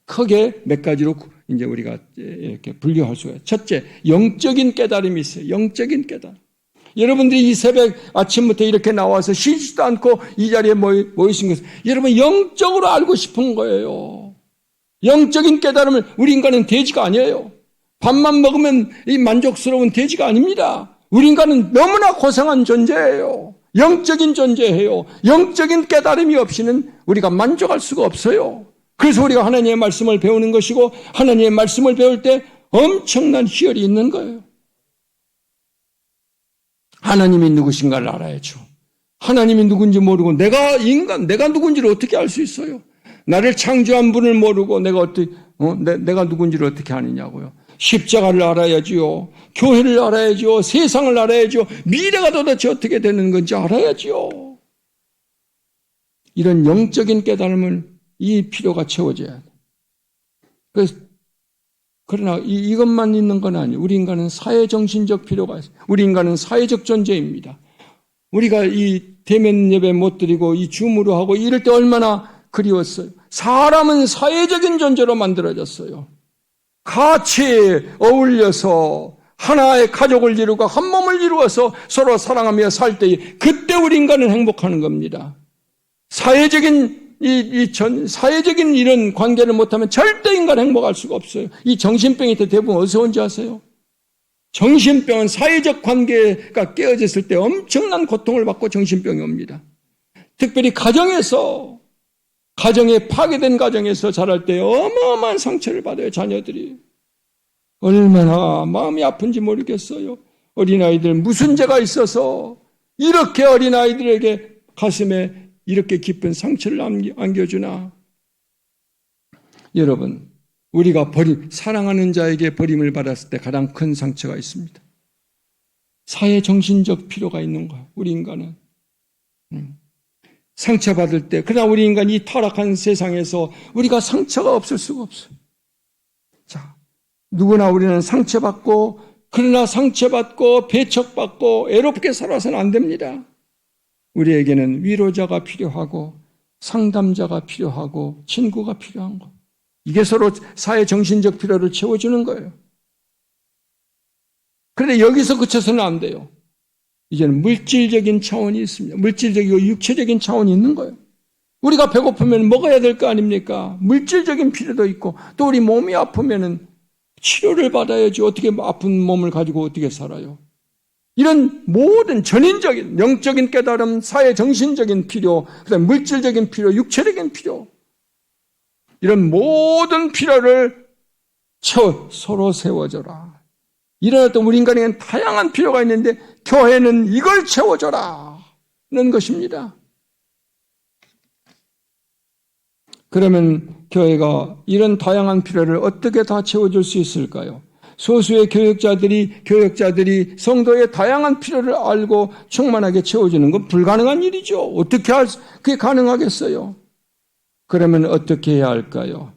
크게 몇 가지로 이제 우리가 이렇게 분류할 수가 있어요. 첫째, 영적인 깨달음이 있어요. 영적인 깨달음. 여러분들이 이 새벽 아침부터 이렇게 나와서 쉬지도 않고 이 자리에 모이신 것은 여러분 영적으로 알고 싶은 거예요. 영적인 깨달음을 우리 인간은 돼지가 아니에요. 밥만 먹으면 이 만족스러운 돼지가 아닙니다. 우리 인간은 너무나 고상한 존재예요. 영적인 존재예요. 영적인 깨달음이 없이는 우리가 만족할 수가 없어요. 그래서 우리가 하나님의 말씀을 배우는 것이고 하나님의 말씀을 배울 때 엄청난 희열이 있는 거예요. 하나님이 누구신가를 알아야죠. 하나님이 누군지 모르고 내가 누군지를 어떻게 알 수 있어요? 나를 창조한 분을 모르고 내가 누군지를 어떻게 아느냐고요. 십자가를 알아야지요. 교회를 알아야지요. 세상을 알아야지요. 미래가 도대체 어떻게 되는 건지 알아야지요. 이런 영적인 깨달음을 이 필요가 채워져야 돼. 그러나 이것만 있는 건 아니에요. 우리 인간은 사회정신적 필요가 있어요. 우리 인간은 사회적 존재입니다. 우리가 이 대면 예배 못 드리고 이 줌으로 하고 이럴 때 얼마나 그리웠어요. 사람은 사회적인 존재로 만들어졌어요. 같이 어울려서 하나의 가족을 이루고 한 몸을 이루어서 서로 사랑하며 살 때 그때 우리 인간은 행복하는 겁니다. 사회적인 사회적인 이런 관계를 못하면 절대 인간 행복할 수가 없어요. 이 정신병이 대부분 어디서 온지 아세요? 정신병은 사회적 관계가 깨어졌을 때 엄청난 고통을 받고 정신병이 옵니다. 특별히 가정에 파괴된 가정에서 자랄 때 어마어마한 상처를 받아요. 자녀들이. 얼마나 마음이 아픈지 모르겠어요. 어린아이들 무슨 죄가 있어서 이렇게 어린아이들에게 가슴에 이렇게 깊은 상처를 안겨주나. 여러분, 우리가 사랑하는 자에게 버림을 받았을 때 가장 큰 상처가 있습니다. 사회정신적 필요가 있는 거예요. 우리 인간은. 상처받을 때, 그러나 우리 인간이 이 타락한 세상에서 우리가 상처가 없을 수가 없어요. 자, 누구나 우리는 상처받고, 그러나 상처받고, 배척받고, 애롭게 살아서는 안 됩니다. 우리에게는 위로자가 필요하고, 상담자가 필요하고, 친구가 필요한 거. 이게 서로 사회 정신적 필요를 채워주는 거예요. 그런데 여기서 그쳐서는 안 돼요. 이제는 물질적인 차원이 있습니다. 물질적이고 육체적인 차원이 있는 거예요. 우리가 배고프면 먹어야 될 거 아닙니까? 물질적인 필요도 있고, 또 우리 몸이 아프면은 치료를 받아야지. 어떻게 아픈 몸을 가지고 어떻게 살아요? 이런 모든 전인적인 영적인 깨달음, 사회 정신적인 필요, 그다음에 물질적인 필요, 육체적인 필요, 이런 모든 필요를 서로 세워줘라. 이런 어떤 우리 인간에게는 다양한 필요가 있는데 교회는 이걸 채워줘라는 것입니다. 그러면 교회가 이런 다양한 필요를 어떻게 다 채워줄 수 있을까요? 소수의 교역자들이 성도의 다양한 필요를 알고 충만하게 채워주는 건 불가능한 일이죠. 어떻게 그게 가능하겠어요? 그러면 어떻게 해야 할까요?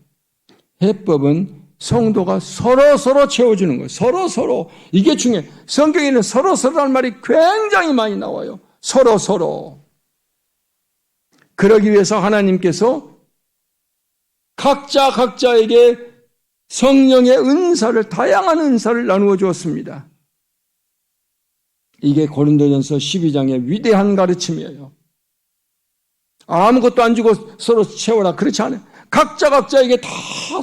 해법은 성도가 서로 채워주는 거예요. 서로. 이게 중요해요. 성경에는 서로라는 말이 굉장히 많이 나와요. 서로. 그러기 위해서 하나님께서 각자에게 성령의 은사를, 다양한 은사를 나누어 주었습니다. 이게 고린도전서 12장의 위대한 가르침이에요. 아무것도 안 주고 서로 채워라. 그렇지 않아요. 각자에게 다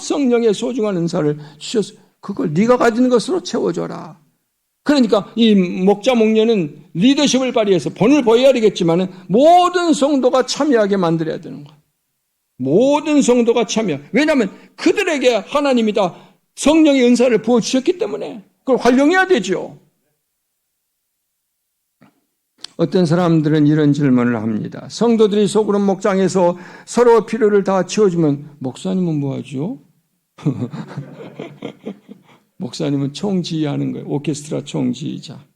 성령의 소중한 은사를 주셔서 그걸 네가 가지는 것으로 채워줘라. 그러니까 이 목자 목녀는 리더십을 발휘해서 본을 보여야 되겠지만 모든 성도가 참여하게 만들어야 되는 거예요. 모든 성도가 참여. 왜냐하면 그들에게 하나님이 다 성령의 은사를 부어주셨기 때문에 그걸 활용해야 되죠. 어떤 사람들은 이런 질문을 합니다. 성도들이 소그룹 목장에서 서로 필요를 다 채워주면 목사님은 뭐하죠? 목사님은 총지휘하는 거예요. 오케스트라 총지휘자.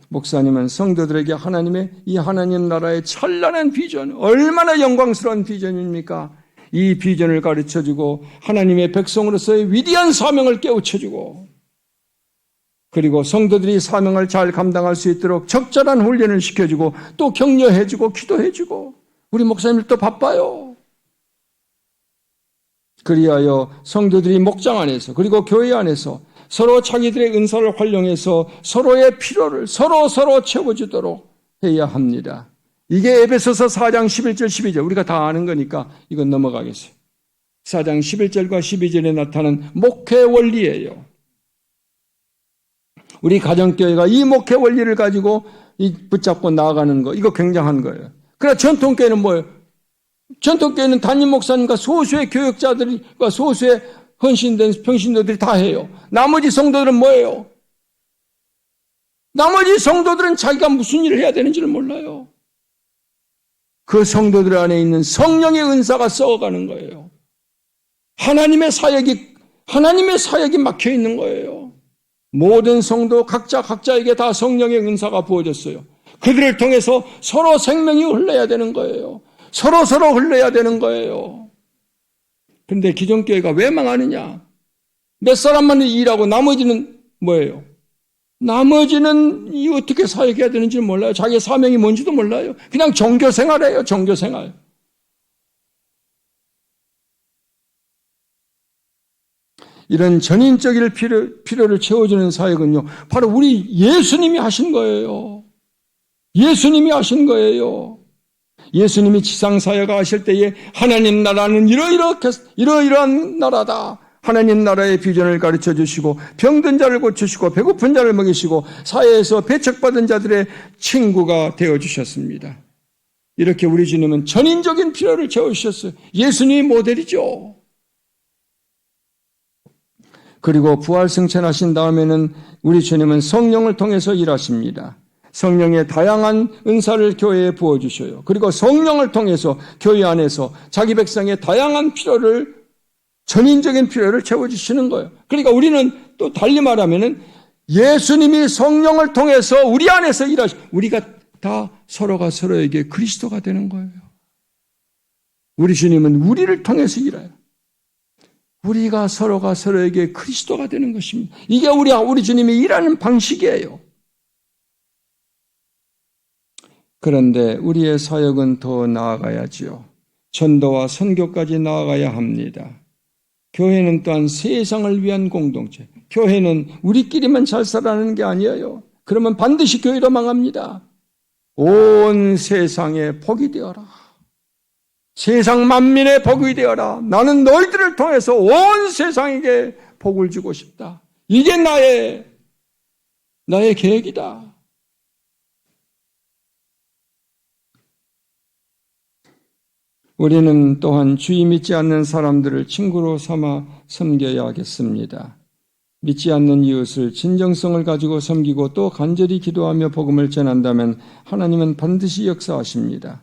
목사님은 성도들에게 하나님의 이 하나님 나라의 찬란한 비전, 얼마나 영광스러운 비전입니까? 이 비전을 가르쳐주고 하나님의 백성으로서의 위대한 사명을 깨우쳐주고 그리고 성도들이 사명을 잘 감당할 수 있도록 적절한 훈련을 시켜주고 또 격려해주고 기도해주고 우리 목사님들도 바빠요. 그리하여 성도들이 목장 안에서 그리고 교회 안에서 서로 자기들의 은사를 활용해서 서로의 필요를 서로 채워주도록 해야 합니다. 이게 에베소서 4장 11절 12절 우리가 다 아는 거니까 이건 넘어가겠어요. 4장 11절과 12절에 나타나는 목회 원리예요. 우리 가정교회가 이 목회 원리를 가지고 붙잡고 나아가는 거 이거 굉장한 거예요. 그러나 전통교회는 뭐예요? 전통교회는 담임 목사님과 소수의 교역자들과 소수의 헌신된 평신도들이 다 해요. 나머지 성도들은 뭐예요? 나머지 성도들은 자기가 무슨 일을 해야 되는지를 몰라요. 그 성도들 안에 있는 성령의 은사가 썩어가는 거예요. 하나님의 사역이 막혀 있는 거예요. 모든 성도 각자에게 다 성령의 은사가 부어졌어요. 그들을 통해서 서로 생명이 흘러야 되는 거예요. 서로 흘러야 되는 거예요. 그런데 기존교회가 왜 망하느냐? 몇 사람만 일하고 나머지는 뭐예요? 나머지는 어떻게 사역해야 되는지 몰라요. 자기의 사명이 뭔지도 몰라요. 그냥 종교생활이에요. 종교생활. 이런 전인적인 필요를 채워주는 사역은요, 바로 우리 예수님이 하신 거예요. 예수님이 하신 거예요. 예수님이 지상사역 하실 때에 하나님 나라는 이러이러한 나라다. 하나님 나라의 비전을 가르쳐 주시고 병든 자를 고치시고 배고픈 자를 먹이시고 사회에서 배척받은 자들의 친구가 되어주셨습니다. 이렇게 우리 주님은 전인적인 필요를 채워주셨어요. 예수님이 모델이죠. 그리고 부활 승천하신 다음에는 우리 주님은 성령을 통해서 일하십니다. 성령의 다양한 은사를 교회에 부어주셔요. 그리고 성령을 통해서 교회 안에서 자기 백성의 다양한 전인적인 필요를 채워주시는 거예요. 그러니까 우리는 또 달리 말하면은 예수님이 성령을 통해서 우리 안에서 우리가 다 서로가 서로에게 그리스도가 되는 거예요. 우리 주님은 우리를 통해서 일해요. 우리가 서로가 서로에게 그리스도가 되는 것입니다. 이게 우리 주님이 일하는 방식이에요. 그런데 우리의 사역은 더 나아가야지요. 전도와 선교까지 나아가야 합니다. 교회는 또한 세상을 위한 공동체. 교회는 우리끼리만 잘 살아가는 게 아니에요. 그러면 반드시 교회도 망합니다. 온 세상에 복이 되어라. 세상 만민의 복이 되어라. 나는 너희들을 통해서 온 세상에게 복을 주고 싶다. 이게 나의 계획이다. 우리는 또한 주의 믿지 않는 사람들을 친구로 삼아 섬겨야 하겠습니다. 믿지 않는 이웃을 진정성을 가지고 섬기고 또 간절히 기도하며 복음을 전한다면 하나님은 반드시 역사하십니다.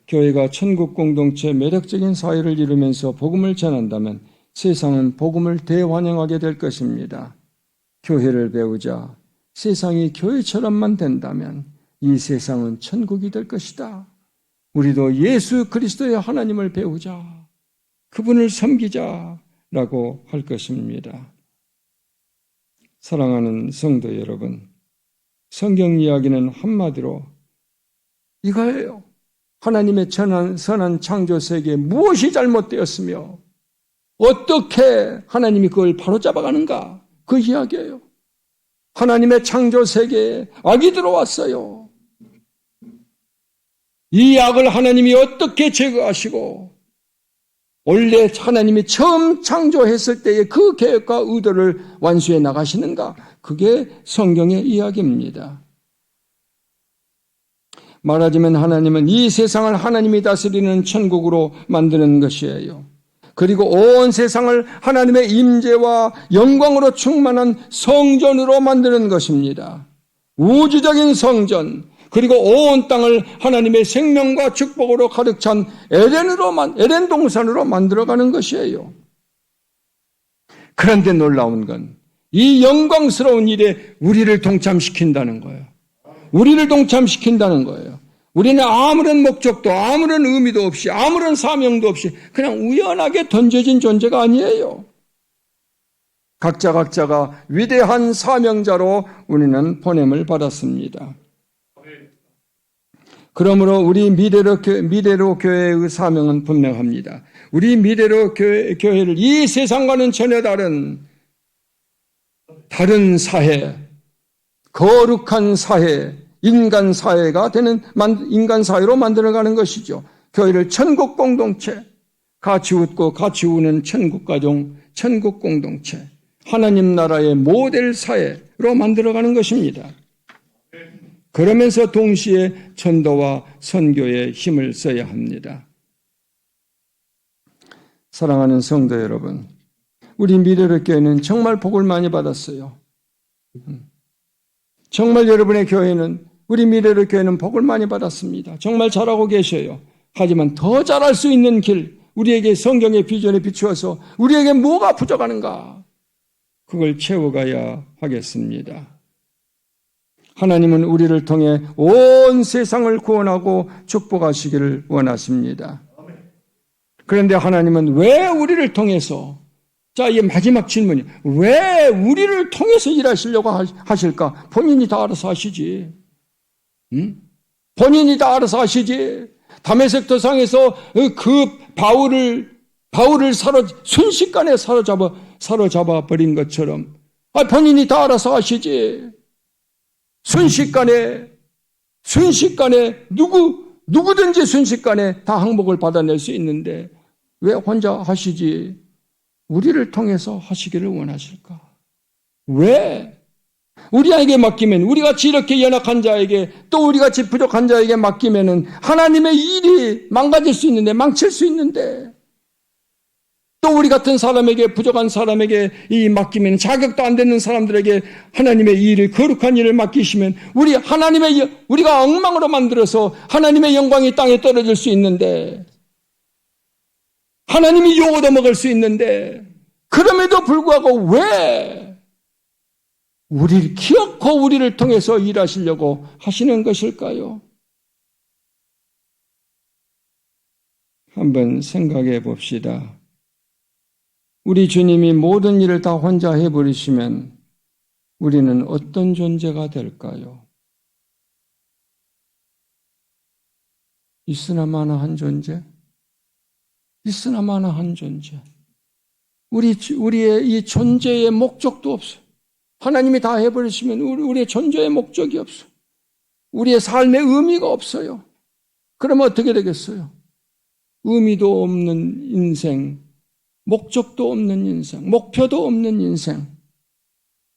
교회가 천국 공동체 매력적인 사회를 이루면서 복음을 전한다면 세상은 복음을 대환영하게 될 것입니다. 교회를 배우자 세상이 교회처럼만 된다면 이 세상은 천국이 될 것이다. 우리도 예수 그리스도의 하나님을 배우자, 그분을 섬기자라고 할 것입니다. 사랑하는 성도 여러분, 성경 이야기는 한마디로 이거예요. 하나님의 선한 창조 세계에 무엇이 잘못되었으며 어떻게 하나님이 그걸 바로잡아가는가, 그 이야기예요. 하나님의 창조 세계에 악이 들어왔어요. 이 악을 하나님이 어떻게 제거하시고 원래 하나님이 처음 창조했을 때의 그 계획과 의도를 완수해 나가시는가? 그게 성경의 이야기입니다. 말하자면 하나님은 이 세상을 하나님이 다스리는 천국으로 만드는 것이에요. 그리고 온 세상을 하나님의 임재와 영광으로 충만한 성전으로 만드는 것입니다. 우주적인 성전, 그리고 온 땅을 하나님의 생명과 축복으로 가득 찬 에덴 동산으로 만들어가는 것이에요. 그런데 놀라운 건 이 영광스러운 일에 우리를 동참시킨다는 거예요. 우리를 동참시킨다는 거예요. 우리는 아무런 목적도 아무런 의미도 없이 아무런 사명도 없이 그냥 우연하게 던져진 존재가 아니에요. 각자가 위대한 사명자로 우리는 보냄을 받았습니다. 그러므로 우리 미래로 교회의 사명은 분명합니다. 우리 미래로 교회를 이 세상과는 전혀 다른 사회, 거룩한 사회, 인간 사회가 되는 인간 사회로 만들어가는 것이죠. 교회를 천국 공동체, 같이 웃고 같이 우는 천국 가정, 천국 공동체, 하나님 나라의 모델 사회로 만들어가는 것입니다. 그러면서 동시에 전도와 선교에 힘을 써야 합니다. 사랑하는 성도 여러분, 우리 미래로 교회는 정말 복을 많이 받았어요. 정말 여러분의 교회는, 우리 미래로 교회는 복을 많이 받았습니다. 정말 잘하고 계셔요. 하지만 더 잘할 수 있는 길, 우리에게 성경의 비전에 비추어서 우리에게 뭐가 부족하는가? 그걸 채워가야 하겠습니다. 하나님은 우리를 통해 온 세상을 구원하고 축복하시기를 원하십니다. 그런데 하나님은 왜 우리를 통해서, 자, 이 마지막 질문이, 왜 우리를 통해서 일하시려고 하실까? 본인이 다 알아서 하시지. 본인이 다 알아서 하시지. 다메섹 도상에서 그 바울을 순식간에 사로잡아 버린 것처럼, 본인이 다 알아서 하시지. 순식간에 누구든지 순식간에 다 항복을 받아낼 수 있는데 왜 혼자 하시지? 우리를 통해서 하시기를 원하실까? 왜? 우리에게 맡기면, 우리같이 이렇게 연약한 자에게, 또 우리같이 부족한 자에게 맡기면은 하나님의 일이 망가질 수 있는데, 망칠 수 있는데, 또 우리 같은 사람에게, 부족한 사람에게 이 맡기면, 자격도 안 되는 사람들에게 하나님의 일을, 거룩한 일을 맡기시면 우리가 엉망으로 만들어서 하나님의 영광이 땅에 떨어질 수 있는데, 하나님이 욕 얻어먹을 수 있는데, 그럼에도 불구하고 왜 우리를 기어코 우리를 통해서 일하시려고 하시는 것일까요? 한번 생각해 봅시다. 우리 주님이 모든 일을 다 혼자 해버리시면 우리는 어떤 존재가 될까요? 있으나마나한 존재? 있으나마나한 존재. 우리의 이 존재의 목적도 없어요. 하나님이 다 해버리시면 우리의 존재의 목적이 없어요. 우리의 삶의 의미가 없어요. 그러면 어떻게 되겠어요? 의미도 없는 인생, 목적도 없는 인생, 목표도 없는 인생.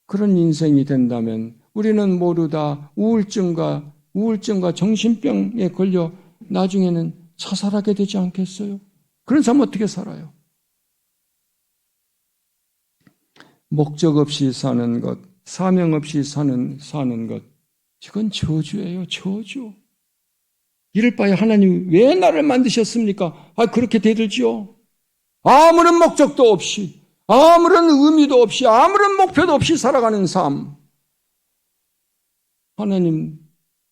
그런 인생이 된다면 우리는 모두 다 우울증과 정신병에 걸려 나중에는 자살하게 되지 않겠어요? 그런 사람 어떻게 살아요? 목적 없이 사는 것, 사명 없이 사는 것, 이건 저주예요, 저주. 이럴 바에 하나님 왜 나를 만드셨습니까? 그렇게 대들지요. 아무런 목적도 없이, 아무런 의미도 없이, 아무런 목표도 없이 살아가는 삶. 하나님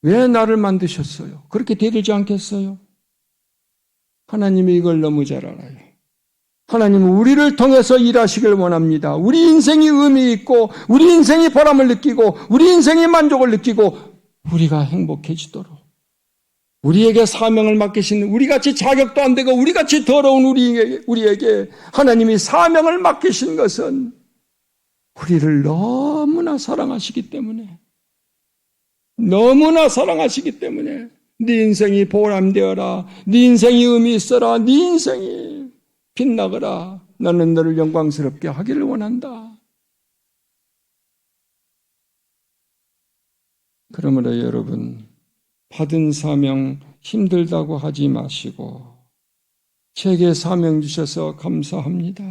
왜 나를 만드셨어요? 그렇게 대들지 않겠어요? 하나님이 이걸 너무 잘 알아요. 하나님은 우리를 통해서 일하시길 원합니다. 우리 인생이 의미 있고, 우리 인생이 보람을 느끼고, 우리 인생이 만족을 느끼고, 우리가 행복해지도록. 우리에게 사명을 맡기신, 우리같이 자격도 안 되고, 우리같이 더러운 우리에게 하나님이 사명을 맡기신 것은 우리를 너무나 사랑하시기 때문에, 네 인생이 보람되어라, 네 인생이 의미 있어라, 네 인생이 빛나거라. 나는 너를 영광스럽게 하기를 원한다. 그러므로 여러분, 받은 사명 힘들다고 하지 마시고 제게 사명 주셔서 감사합니다.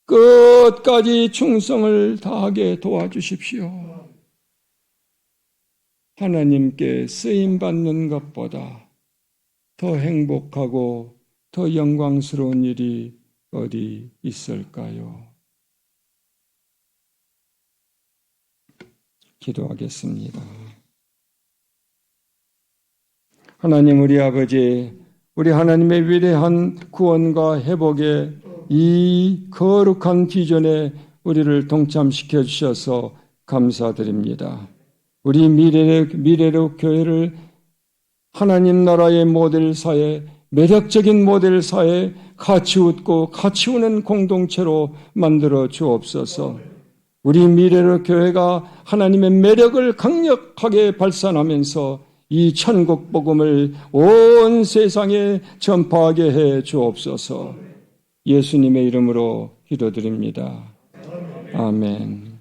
끝까지 충성을 다하게 도와주십시오. 하나님께 쓰임받는 것보다 더 행복하고 더 영광스러운 일이 어디 있을까요? 기도하겠습니다. 하나님 우리 아버지, 우리 하나님의 위대한 구원과 회복의 이 거룩한 비전에 우리를 동참시켜 주셔서 감사드립니다. 우리 미래로 교회를 하나님 나라의 모델 사회, 매력적인 모델 사회, 같이 웃고 같이 우는 공동체로 만들어 주옵소서. 우리 미래로 교회가 하나님의 매력을 강력하게 발산하면서 이 천국 복음을 온 세상에 전파하게 해 주옵소서. 예수님의 이름으로 기도드립니다. 아멘.